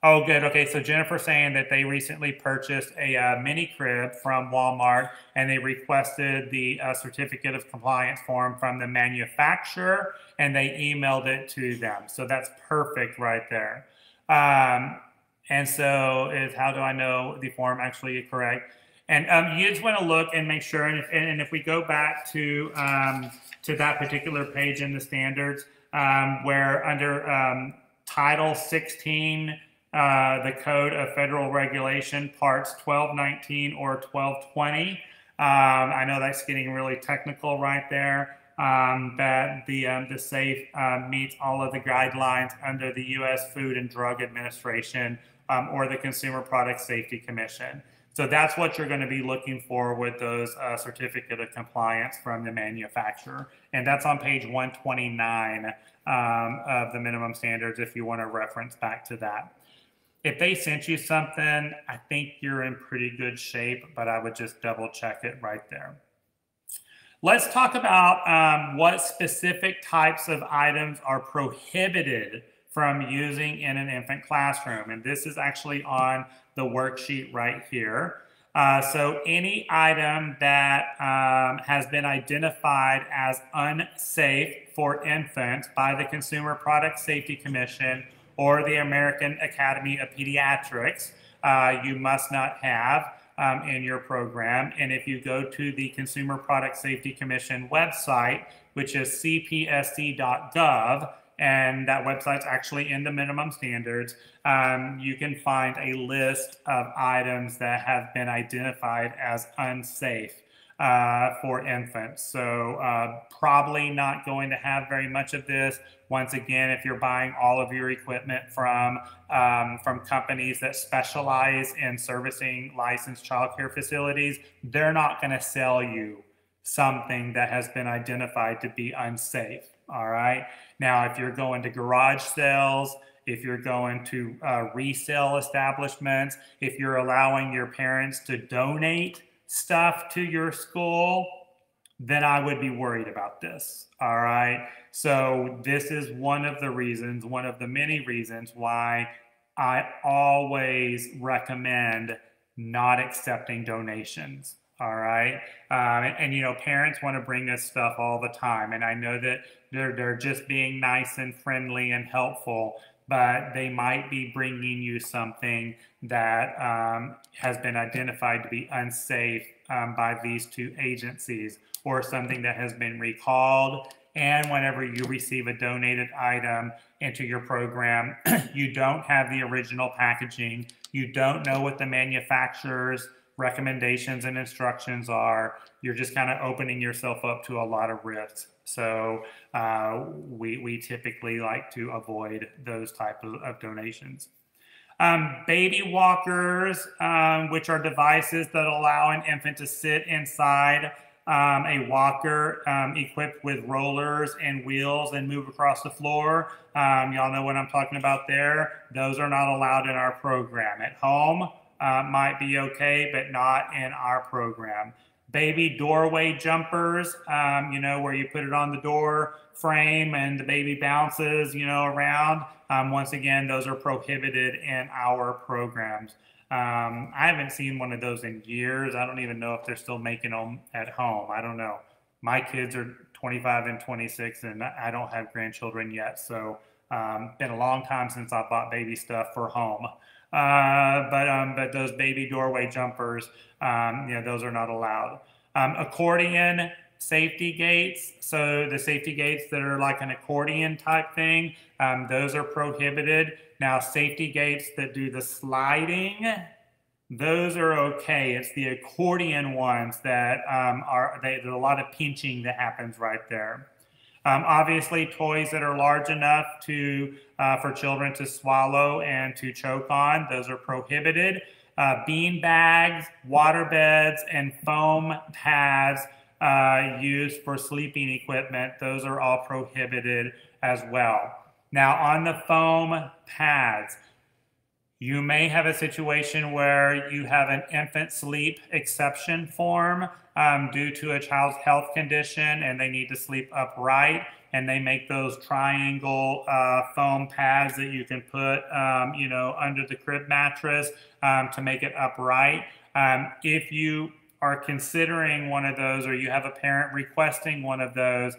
Oh, good. Okay, so Jennifer's saying that they recently purchased a mini crib from Walmart and they requested the certificate of compliance form from the manufacturer and they emailed it to them. So that's perfect right there. And so how do I know the form actually is correct? And you just want to look and make sure, and if we go back to that particular page in the standards, where under Title 16, the Code of Federal Regulation, Parts 1219 or 1220. I know that's getting really technical right there, that the SAFE meets all of the guidelines under the U.S. Food and Drug Administration or the Consumer Product Safety Commission. So that's what you're going to be looking for with those certificate of compliance from the manufacturer. And that's on page 129 of the minimum standards if you want to reference back to that. If they sent you something, I think you're in pretty good shape, but I would just double check it right there. Let's talk about what specific types of items are prohibited from using in an infant classroom. And this is actually on the worksheet right here. So any item that has been identified as unsafe for infants by the Consumer Product Safety Commission or the American Academy of Pediatrics, you must not have in your program. And if you go to the Consumer Product Safety Commission website, which is cpsc.gov, and that website's actually in the minimum standards, you can find a list of items that have been identified as unsafe for infants. So probably not going to have very much of this. Once again, if you're buying all of your equipment from companies that specialize in servicing licensed childcare facilities, they're not going to sell you something that has been identified to be unsafe. All right. Now, if you're going to garage sales, if you're going to resale establishments, if you're allowing your parents to donate stuff to your school, then I would be worried about this. All right. So this is one of the reasons, one of the many reasons why I always recommend not accepting donations. All right. And you know, parents want to bring us stuff all the time. And I know that they're just being nice and friendly and helpful, but they might be bringing you something that has been identified to be unsafe by these two agencies, or something that has been recalled. And whenever you receive a donated item into your program, you don't have the original packaging. You don't know what the manufacturer's recommendations and instructions are. You're just kind of opening yourself up to a lot of risks. So we typically like to avoid those type of donations. Baby walkers, which are devices that allow an infant to sit inside a walker equipped with rollers and wheels and move across the floor. Y'all know what I'm talking about there. Those are not allowed in our program. At home, might be okay, but not in our program. Baby doorway jumpers, you know, where you put it on the door frame and the baby bounces, you know, around. Once again, those are prohibited in our programs. I haven't seen one of those in years. I don't even know if they're still making them at home. I don't know. My kids are 25 and 26, and I don't have grandchildren yet. So been a long time since I bought baby stuff for home. But those baby doorway jumpers, you know, those are not allowed. Accordion safety gates. So the safety gates that are like an accordion type thing, those are prohibited. Now, safety gates that do the sliding, those are okay. It's the accordion ones that there's a lot of pinching that happens right there. Obviously, toys that are large enough for children to swallow and to choke on, those are prohibited. Bean bags, water beds, and foam pads used for sleeping equipment, those are all prohibited as well. Now, on the foam pads, you may have a situation where you have an infant sleep exception form due to a child's health condition and they need to sleep upright, and they make those triangle foam pads that you can put you know, under the crib mattress to make it upright. If you are considering one of those, or you have a parent requesting one of those,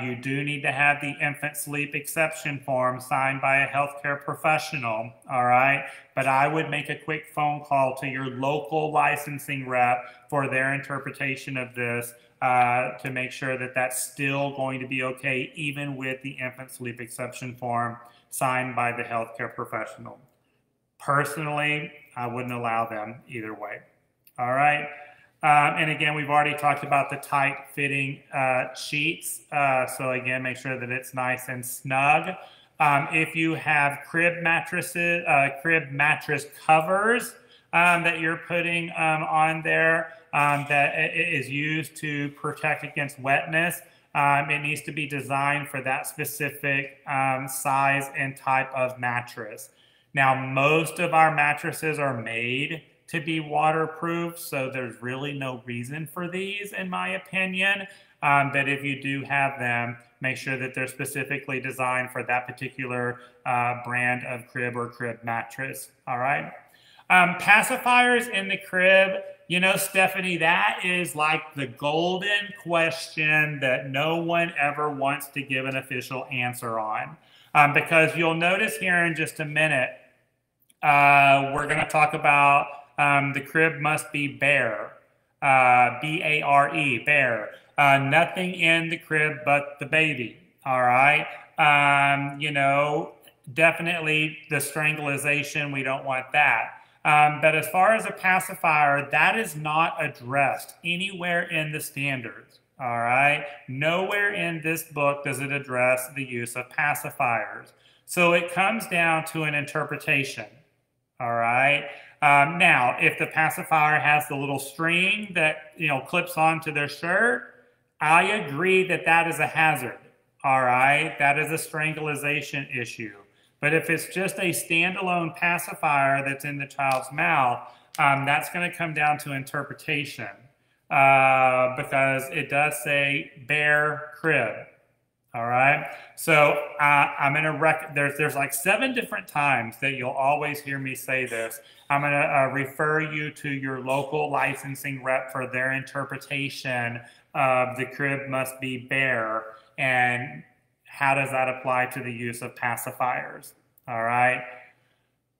you do need to have the infant sleep exception form signed by a healthcare professional, all right? But I would make a quick phone call to your local licensing rep for their interpretation of this to make sure that that's still going to be okay, even with the infant sleep exception form signed by the healthcare professional. Personally, I wouldn't allow them either way, all right? And again, we've already talked about the tight fitting sheets. So again, make sure that it's nice and snug. If you have crib mattress covers that you're putting on there that is used to protect against wetness, it needs to be designed for that specific size and type of mattress. Now, most of our mattresses are made to be waterproof, so there's really no reason for these, in my opinion. But if you do have them, make sure that they're specifically designed for that particular brand of crib or crib mattress. All right. Pacifiers in the crib, you know, Stephanie, that is like the golden question that no one ever wants to give an official answer on. Because you'll notice here in just a minute, we're going to talk about the crib must be bare, B-A-R-E, bare. Nothing in the crib but the baby, all right? You know, definitely the strangulation, we don't want that. But as far as a pacifier, that is not addressed anywhere in the standards, all right? Nowhere in this book does it address the use of pacifiers. So it comes down to an interpretation, all right? Now, if the pacifier has the little string that, you know, clips onto their shirt, I agree that that is a hazard, all right? That is a strangulation issue. But if it's just a standalone pacifier that's in the child's mouth, that's going to come down to interpretation because it does say bare crib. All right. So I'm going to there's like 7 different times that you'll always hear me say this. I'm going to refer you to your local licensing rep for their interpretation of the crib must be bare and how does that apply to the use of pacifiers? All right.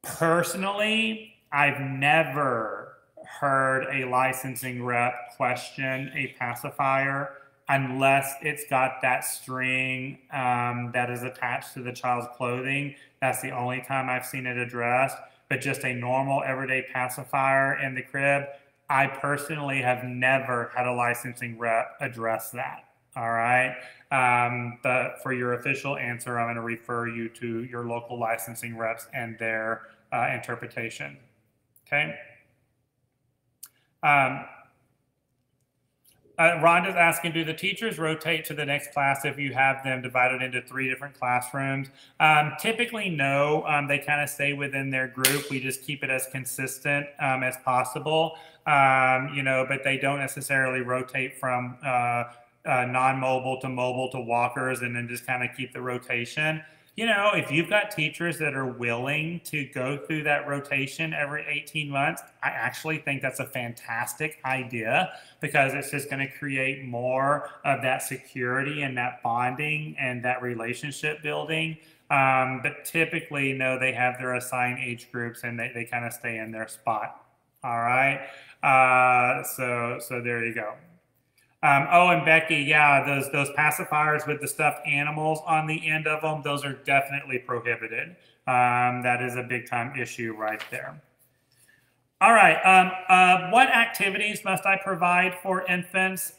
Personally, I've never heard a licensing rep question a pacifier unless it's got that string that is attached to the child's clothing. That's the only time I've seen it addressed. But just a normal everyday pacifier in the crib, I personally have never had a licensing rep address that. All right. But for your official answer, I'm going to refer you to your local licensing reps and their interpretation. Okay. Rhonda's asking, do the teachers rotate to the next class if you have them divided into 3 different classrooms? Typically, no. They kind of stay within their group. We just keep it as consistent as possible, you know, but they don't necessarily rotate from non-mobile to walkers and then just kind of keep the rotation. You know, if you've got teachers that are willing to go through that rotation every 18 months, I actually think that's a fantastic idea because it's just going to create more of that security and that bonding and that relationship building. But typically, no, they have their assigned age groups and they kind of stay in their spot. All right. So there you go. Oh, and Becky, yeah, those pacifiers with the stuffed animals on the end of them, those are definitely prohibited. That is a big time issue right there. All right, what activities must I provide for infants?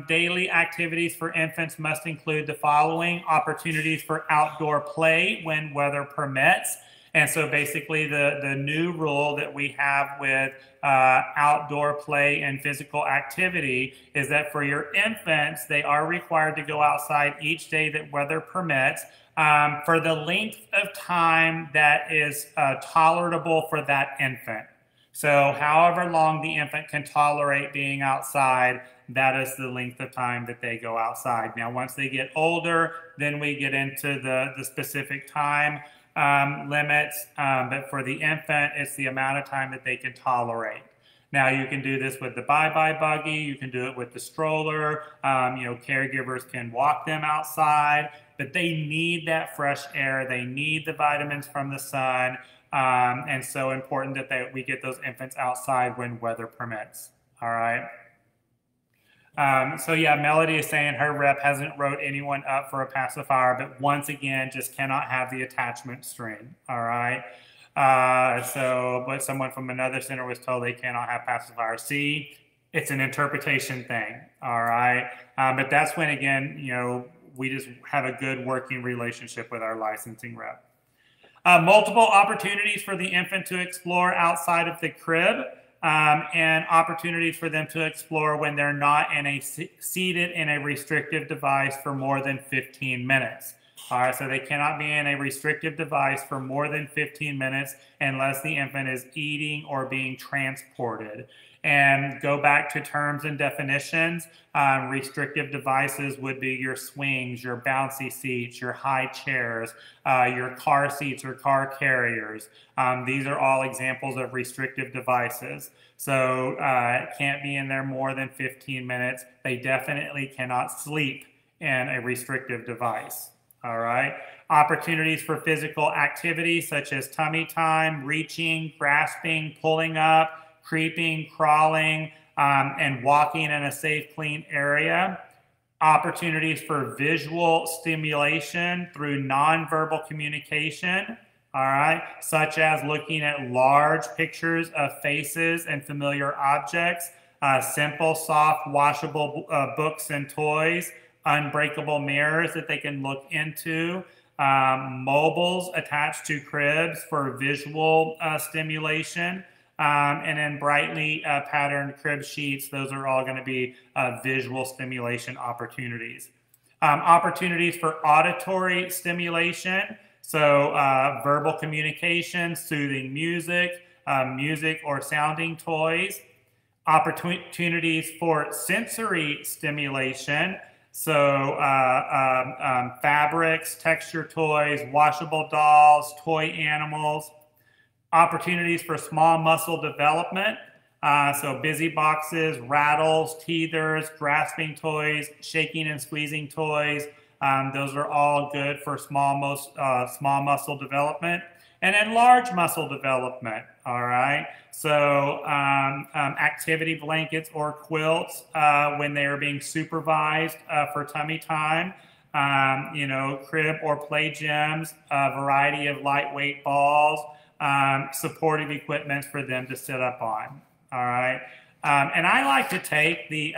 Daily activities for infants must include the following: opportunities for outdoor play when weather permits. And so basically the new rule that we have with outdoor play and physical activity is that for your infants, they are required to go outside each day that weather permits for the length of time that is tolerable for that infant. So however long the infant can tolerate being outside, that is the length of time that they go outside. Now, once they get older, then we get into the specific time limits, but for the infant, it's the amount of time that they can tolerate. Now, you can do this with the bye-bye buggy. You can do it with the stroller. You know, caregivers can walk them outside, but they need that fresh air. They need the vitamins from the sun, and so important that we get those infants outside when weather permits. All right. So yeah, Melody is saying her rep hasn't wrote anyone up for a pacifier, but once again, just cannot have the attachment string. All right. But someone from another center was told they cannot have pacifiers. See, it's an interpretation thing. All right. But that's when, again, you know, we just have a good working relationship with our licensing rep. Multiple opportunities for the infant to explore outside of the crib. And opportunities for them to explore when they're not seated in a restrictive device for more than 15 minutes. All right, so they cannot be in a restrictive device for more than 15 minutes unless the infant is eating or being transported. And go back to terms and definitions. Restrictive devices would be your swings, your bouncy seats, your high chairs, your car seats or car carriers. These are all examples of restrictive devices. So it can't be in there more than 15 minutes. They definitely cannot sleep in a restrictive device. All right. Opportunities for physical activity such as tummy time, reaching, grasping, pulling up, creeping, crawling, and walking in a safe, clean area. Opportunities for visual stimulation through nonverbal communication, all right, such as looking at large pictures of faces and familiar objects, simple, soft, washable books and toys, unbreakable mirrors that they can look into, mobiles attached to cribs for visual stimulation, and then brightly patterned crib sheets. Those are all going to be visual stimulation opportunities. Opportunities for auditory stimulation. So verbal communication, soothing music, music or sounding toys. Opportunities for sensory stimulation. So fabrics, texture toys, washable dolls, toy animals. Opportunities for small muscle development. So busy boxes, rattles, teethers, grasping toys, shaking and squeezing toys. Those are all good for small muscle development. And then large muscle development, all right? So activity blankets or quilts when they are being supervised for tummy time. You know, crib or play gyms, a variety of lightweight balls, supportive equipment for them to sit up on, all right? And I like to take the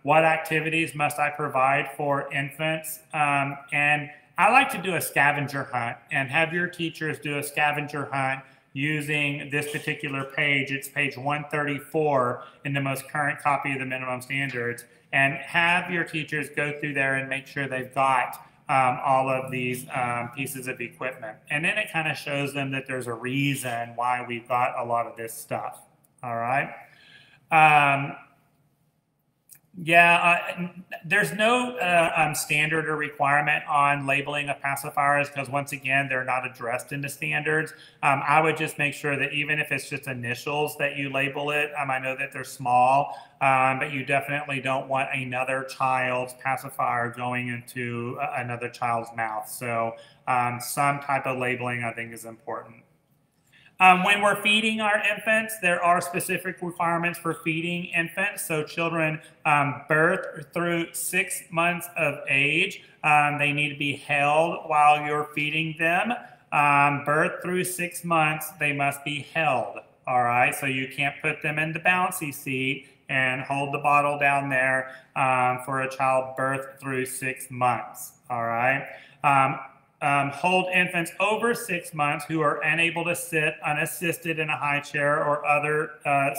what activities must I provide for infants, and I like to do a scavenger hunt and have your teachers do a scavenger hunt using this particular page. It's page 134 in the most current copy of the minimum standards, and have your teachers go through there and make sure they've got all of these pieces of equipment. And then it kind of shows them that there's a reason why we've got a lot of this stuff, all right? There's no standard or requirement on labeling of pacifiers because, once again, they're not addressed in the standards. I would just make sure that even if it's just initials that you label it. I know that they're small, but you definitely don't want another child's pacifier going into another child's mouth. So some type of labeling, I think, is important. When we're feeding our infants, there are specific requirements for feeding infants. So children birth through 6 months of age, they need to be held while you're feeding them. Birth through 6 months, they must be held. All right, so you can't put them in the bouncy seat and hold the bottle down there for a child birth through 6 months. All right. Hold infants over 6 months who are unable to sit unassisted in a high chair or other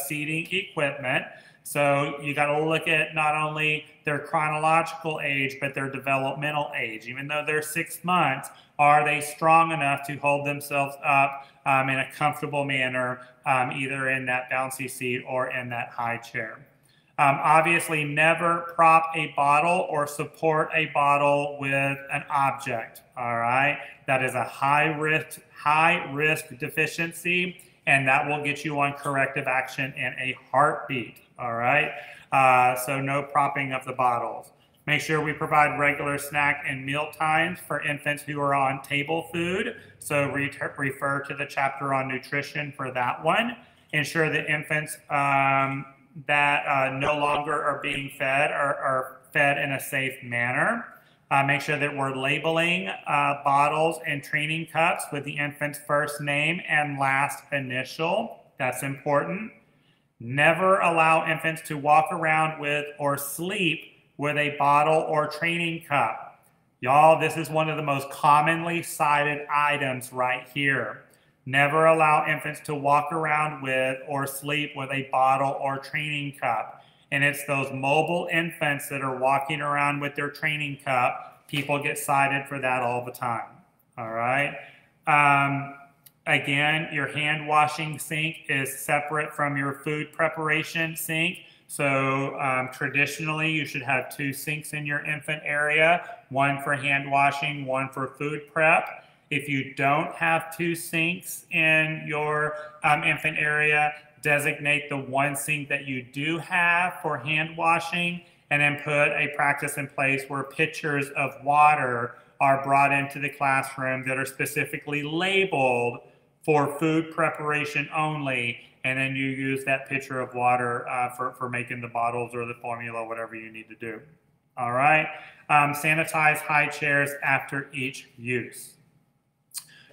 seating equipment. So you got to look at not only their chronological age, but their developmental age. Even though they're 6 months, are they strong enough to hold themselves up in a comfortable manner, either in that bouncy seat or in that high chair? Obviously, never prop a bottle or support a bottle with an object, all right? That is a high risk deficiency, and that will get you on corrective action in a heartbeat, all right? So no propping of the bottles. Make sure we provide regular snack and meal times for infants who are on table food. So refer to the chapter on nutrition for that one. Ensure that infants that no longer are being fed are fed in a safe manner. Make sure that we're labeling bottles and training cups with the infant's first name and last initial. That's important. Never allow infants to walk around with or sleep with a bottle or training cup. Y'all, this is one of the most commonly cited items right here. Never allow infants to walk around with or sleep with a bottle or training cup. And it's those mobile infants that are walking around with their training cup. People get cited for that all the time. All right. Again, your hand washing sink is separate from your food preparation sink. So traditionally, you should have 2 sinks in your infant area, one for hand washing, one for food prep. If you don't have 2 sinks in your infant area, designate the 1 sink that you do have for hand washing, and then put a practice in place where pitchers of water are brought into the classroom that are specifically labeled for food preparation only, and then you use that pitcher of water for making the bottles or the formula, whatever you need to do. All right. Sanitize high chairs after each use.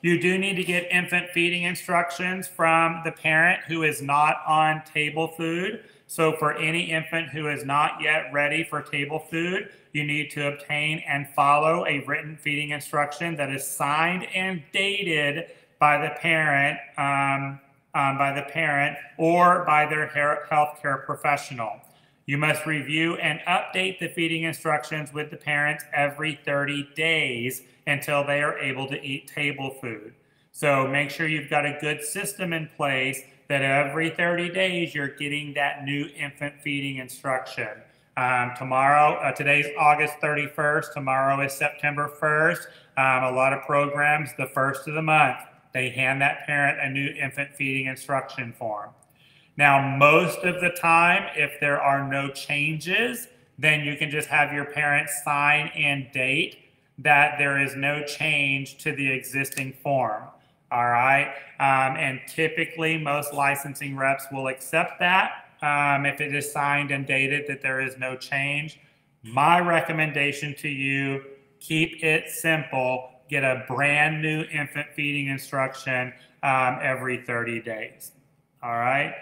You do need to get infant feeding instructions from the parent who is not on table food. So for any infant who is not yet ready for table food, you need to obtain and follow a written feeding instruction that is signed and dated by the parent, or by their healthcare professional. You must review and update the feeding instructions with the parents every 30 days until they are able to eat table food. So make sure you've got a good system in place that every 30 days you're getting that new infant feeding instruction. Today's August 31st, tomorrow is September 1st. A lot of programs, the first of the month, they hand that parent a new infant feeding instruction form. Now, most of the time, if there are no changes, then you can just have your parents sign and date that there is no change to the existing form. All right. And typically, most licensing reps will accept that if it is signed and dated that there is no change. My recommendation to you, keep it simple. Get a brand new infant feeding instruction every 30 days. All right.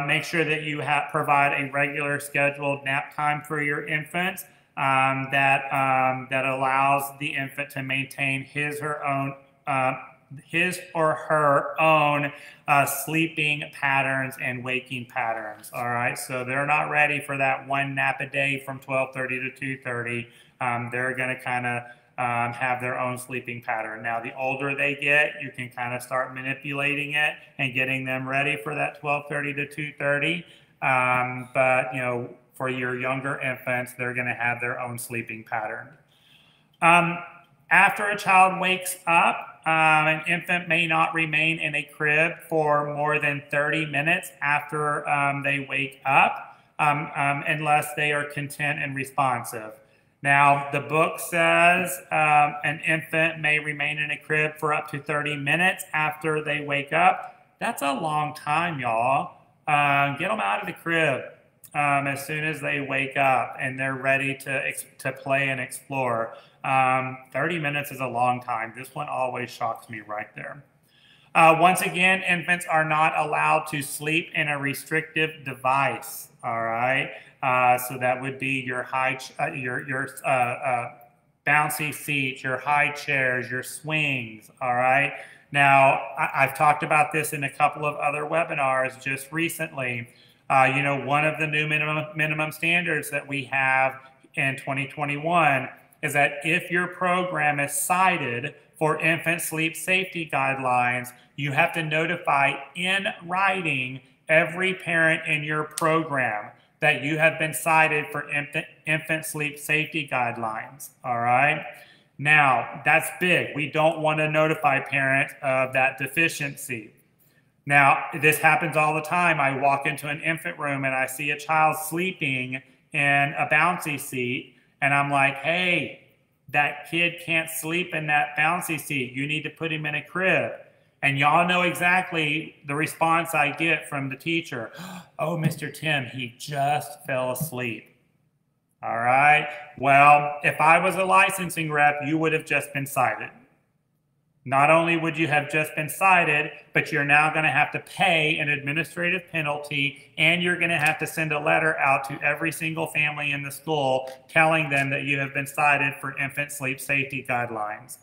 Make sure that you provide a regular scheduled nap time for your infants that allows the infant to maintain his or her own sleeping patterns and waking patterns. All right. So they're not ready for that 1 nap a day from 12:30 to 2:30. They're going to kind of have their own sleeping pattern. Now, the older they get, you can kind of start manipulating it and getting them ready for that 12:30 to 2:30. But, you know, for your younger infants, they're going to have their own sleeping pattern. After a child wakes up, an infant may not remain in a crib for more than 30 minutes after they wake up, unless they are content and responsive. Now, the book says an infant may remain in a crib for up to 30 minutes after they wake up. That's a long time, y'all. Get them out of the crib as soon as they wake up and they're ready to play and explore. 30 minutes is a long time. This one always shocks me right there. Once again, infants are not allowed to sleep in a restrictive device. All right. So that would be your bouncy seats, your high chairs, your swings. All right. Now, I've talked about this in a couple of other webinars just recently. You know, one of the new minimum standards that we have in 2021 is that if your program is cited for infant sleep safety guidelines, you have to notify in writing every parent in your program that you have been cited for infant sleep safety guidelines. All right. Now, that's big. We don't want to notify parents of that deficiency. Now, this happens all the time. I walk into an infant room and I see a child sleeping in a bouncy seat, and I'm like, hey, that kid can't sleep in that bouncy seat. You need to put him in a crib. And y'all know exactly the response I get from the teacher. Oh, Mr. Tim, he just fell asleep. All right. Well, if I was a licensing rep, you would have just been cited. Not only would you have just been cited, but you're now going to have to pay an administrative penalty, and you're going to have to send a letter out to every single family in the school telling them that you have been cited for infant sleep safety guidelines.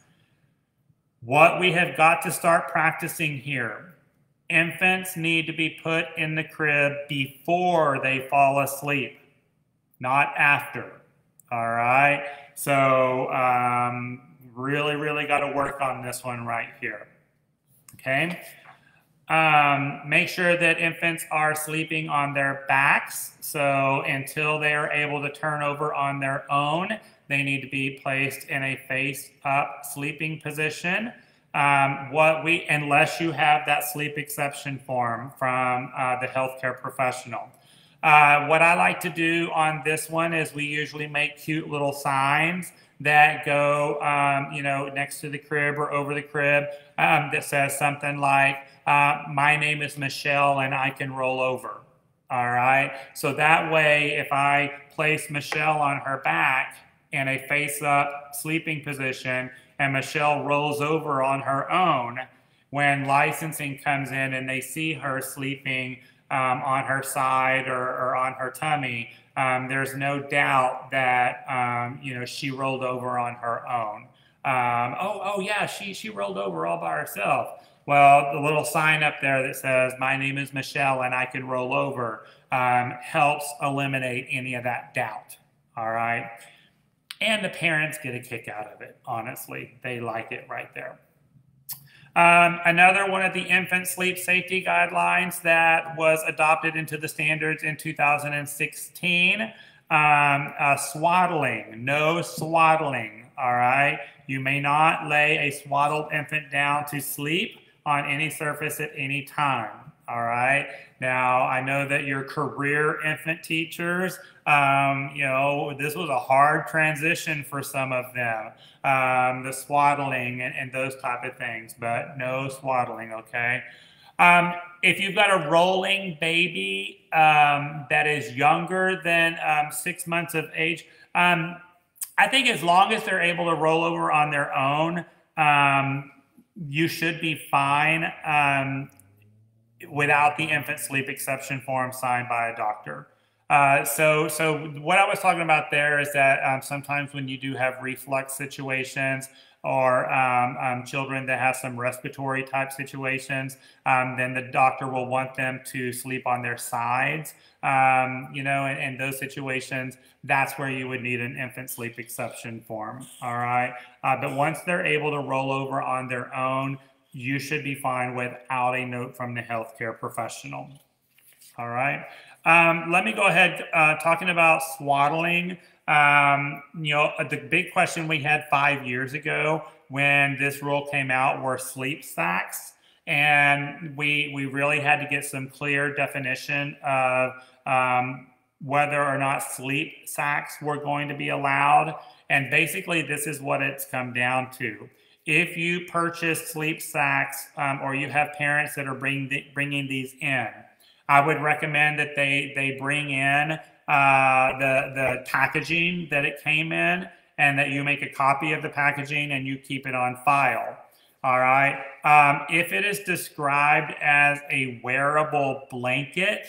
What we have got to start practicing here, infants need to be put in the crib before they fall asleep, not after. All right. So really, really got to work on this one right here. Okay. Make sure that infants are sleeping on their backs. So until they are able to turn over on their own, they need to be placed in a face-up sleeping position. Unless you have that sleep exception form from the healthcare professional. What I like to do on this one is we usually make cute little signs that go, next to the crib or over the crib that says something like, my name is Michelle and I can roll over. All right. So that way, if I place Michelle on her back in a face-up sleeping position and Michelle rolls over on her own, when licensing comes in and they see her sleeping on her side or on her tummy, there's no doubt that she rolled over on her own. Yeah, she rolled over all by herself. Well, the little sign up there that says, my name is Michelle and I can roll over, helps eliminate any of that doubt. All right. And the parents get a kick out of it, honestly. They like it right there. Another one of the infant sleep safety guidelines that was adopted into the standards in 2016, swaddling, no swaddling, all right? You may not lay a swaddled infant down to sleep on any surface at any time, all right? Now, I know that your career infant teachers, this was a hard transition for some of them, the swaddling and those type of things, but no swaddling, okay? If you've got a rolling baby that is younger than 6 months of age, I think as long as they're able to roll over on their own, you should be fine without the infant sleep exception form signed by a doctor. So what I was talking about there is that sometimes when you do have reflux situations or children that have some respiratory type situations, then the doctor will want them to sleep on their sides. In those situations, that's where you would need an infant sleep exception form. All right. But once they're able to roll over on their own, you should be fine without a note from the healthcare professional. All right. Let me go ahead talking about swaddling. The big question we had 5 years ago when this rule came out were sleep sacks. And we really had to get some clear definition of whether or not sleep sacks were going to be allowed. And basically, this is what it's come down to. If you purchase sleep sacks or you have parents that are bringing these in, I would recommend that they bring in the packaging that it came in and that you make a copy of the packaging and you keep it on file. All right. If it is described as a wearable blanket,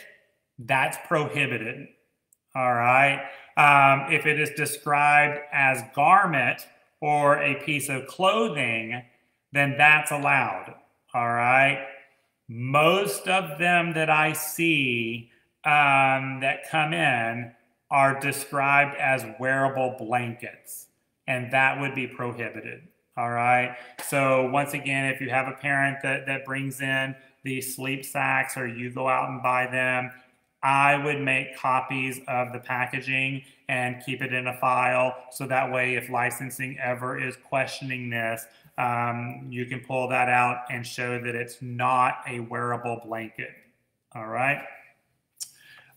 that's prohibited. All right. If it is described as garment or a piece of clothing, then that's allowed. All right. Most of them that I see that come in are described as wearable blankets, and that would be prohibited. All right. So once again, if you have a parent that brings in these sleep sacks or you go out and buy them, I would make copies of the packaging and keep it in a file. So that way, if licensing ever is questioning this, you can pull that out and show that it's not a wearable blanket. All right.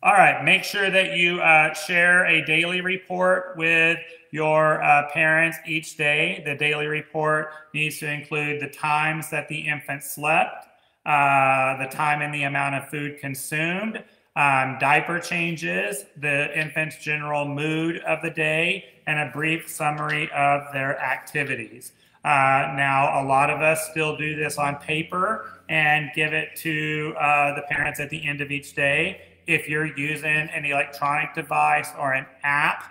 All right. Make sure that you share a daily report with your parents each day. The daily report needs to include the times that the infant slept, the time and the amount of food consumed, diaper changes, the infant's general mood of the day, and a brief summary of their activities. Now, a lot of us still do this on paper and give it to the parents at the end of each day. If you're using an electronic device or an app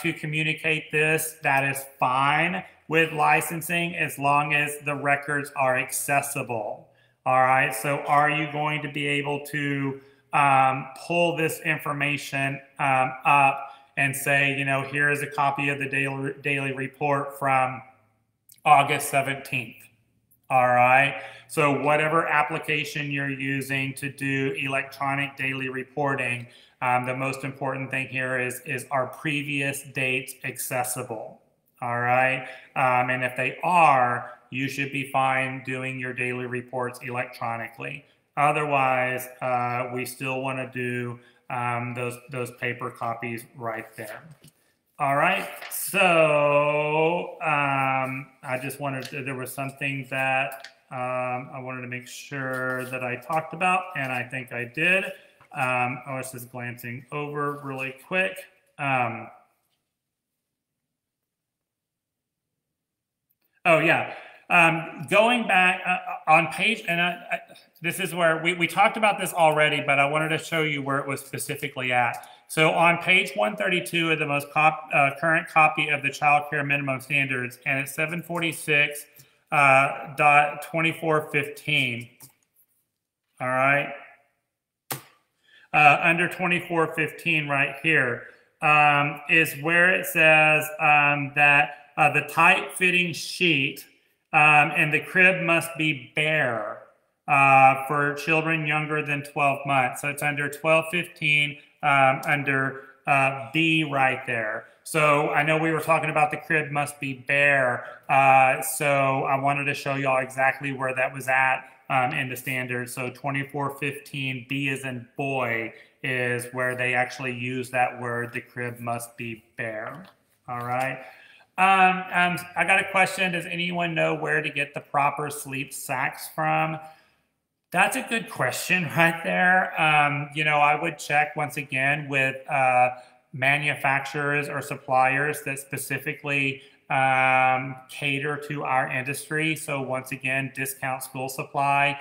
to communicate this, that is fine with licensing as long as the records are accessible. All right, so are you going to be able to pull this information up and say, you know, here is a copy of the daily report from August 17th. All right. So whatever application you're using to do electronic daily reporting, the most important thing here is our previous dates accessible? All right. And if they are, you should be fine doing your daily reports electronically. Otherwise, we still want to do those paper copies right there. All right, so I just wanted to, there was something that I wanted to make sure that I talked about, and I think I did. I was just glancing over really quick. Oh, yeah. Going back on page, and this is where we talked about this already, but I wanted to show you where it was specifically at. So on page 132 of the most current copy of the Child Care Minimum Standards, and it's 746.2415. All right. Under 2415 right here is where it says that the tight-fitting sheet and the crib must be bare for children younger than 12 months. So it's under 1215 under B right there. So I know we were talking about the crib must be bare. So I wanted to show y'all exactly where that was at in the standards. So 2415 B as in boy is where they actually use that word, the crib must be bare. All right. I got a question. Does anyone know where to get the proper sleep sacks from? That's a good question right there. You know, I would check once again with manufacturers or suppliers that specifically cater to our industry. So once again, Discount School Supply,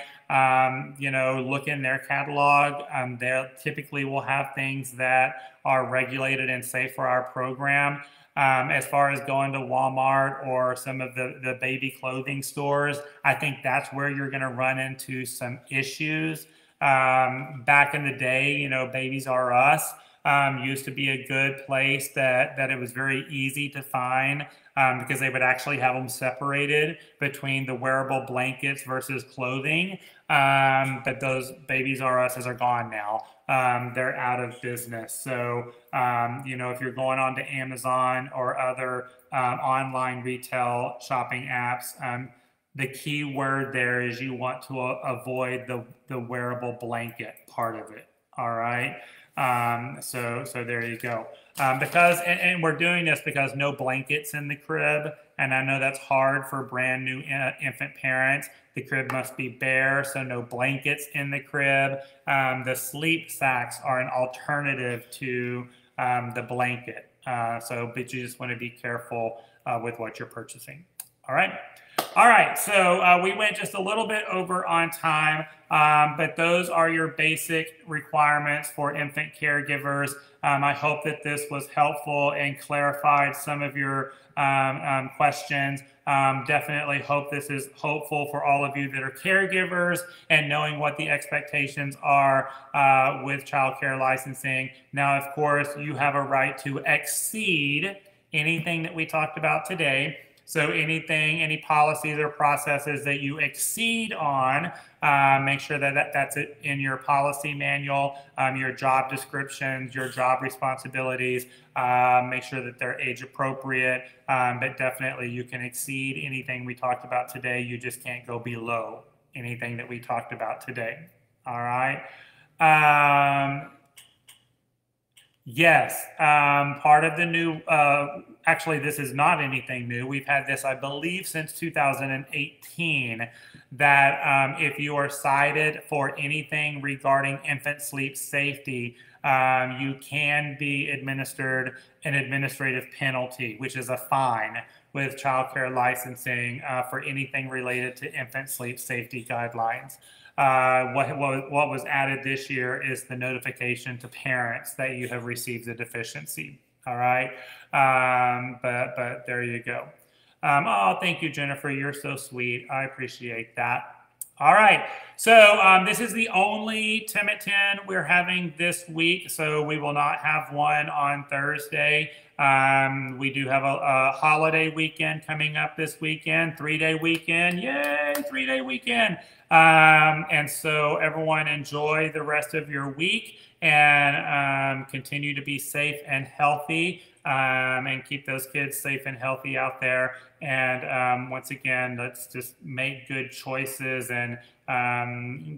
you know, look in their catalog. They typically will have things that are regulated and safe for our program. As far as going to Walmart or some of the baby clothing stores, I think that's where you're going to run into some issues. Back in the day, you know, Babies R Us used to be a good place that it was very easy to find because they would actually have them separated between the wearable blankets versus clothing. But those Babies R Us's are gone now. They're out of business. So, you know, if you're going on to Amazon or other online retail shopping apps, the key word there is you want to avoid the wearable blanket part of it. All right. So there you go. Because, and we're doing this because no blankets in the crib. And I know that's hard for brand new infant parents. The crib must be bare, so no blankets in the crib. The sleep sacks are an alternative to the blanket. But you just want to be careful with what you're purchasing. All right. All right, so we went just a little bit over on time, but those are your basic requirements for infant caregivers. I hope that this was helpful and clarified some of your questions. Definitely hope this is hopeful for all of you that are caregivers and knowing what the expectations are with child care licensing. Now, of course, you have a right to exceed anything that we talked about today. So anything, any policies or processes that you exceed on, make sure that that's in your policy manual, your job descriptions, your job responsibilities, make sure that they're age appropriate, but definitely you can exceed anything we talked about today. You just can't go below anything that we talked about today. All right. Yes, part of the new, actually, this is not anything new. We've had this, I believe, since 2018, that if you are cited for anything regarding infant sleep safety, you can be administered an administrative penalty, which is a fine with child care licensing for anything related to infant sleep safety guidelines. What was added this year is the notification to parents that you have received a deficiency. All right. But there you go. Oh, thank you, Jennifer. You're so sweet. I appreciate that. All right. So this is the only 10 at 10 we're having this week. So we will not have one on Thursday. We do have a holiday weekend coming up this weekend, 3-day weekend. Yay, 3-day weekend. And so everyone enjoy the rest of your week and continue to be safe and healthy. And keep those kids safe and healthy out there. And once again, let's just make good choices and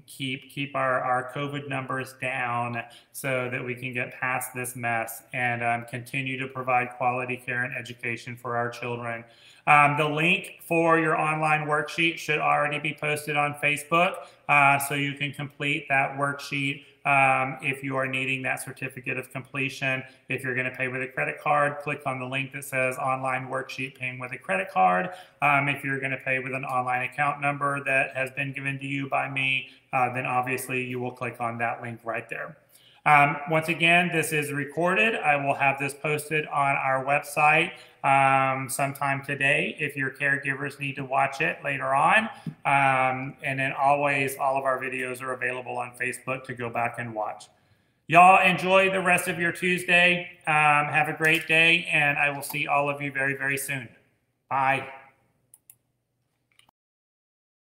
keep our COVID numbers down so that we can get past this mess and continue to provide quality care and education for our children. The link for your online worksheet should already be posted on Facebook, so you can complete that worksheet if you are needing that certificate of completion. If you're going to pay with a credit card, click on the link that says online worksheet paying with a credit card. If you're going to pay with an online account number that has been given to you by me, then obviously you will click on that link right there. Once again, this is recorded. I will have this posted on our website sometime today if your caregivers need to watch it later on. And then always, all of our videos are available on Facebook to go back and watch. Y'all enjoy the rest of your Tuesday. Have a great day, and I will see all of you very, very soon. Bye.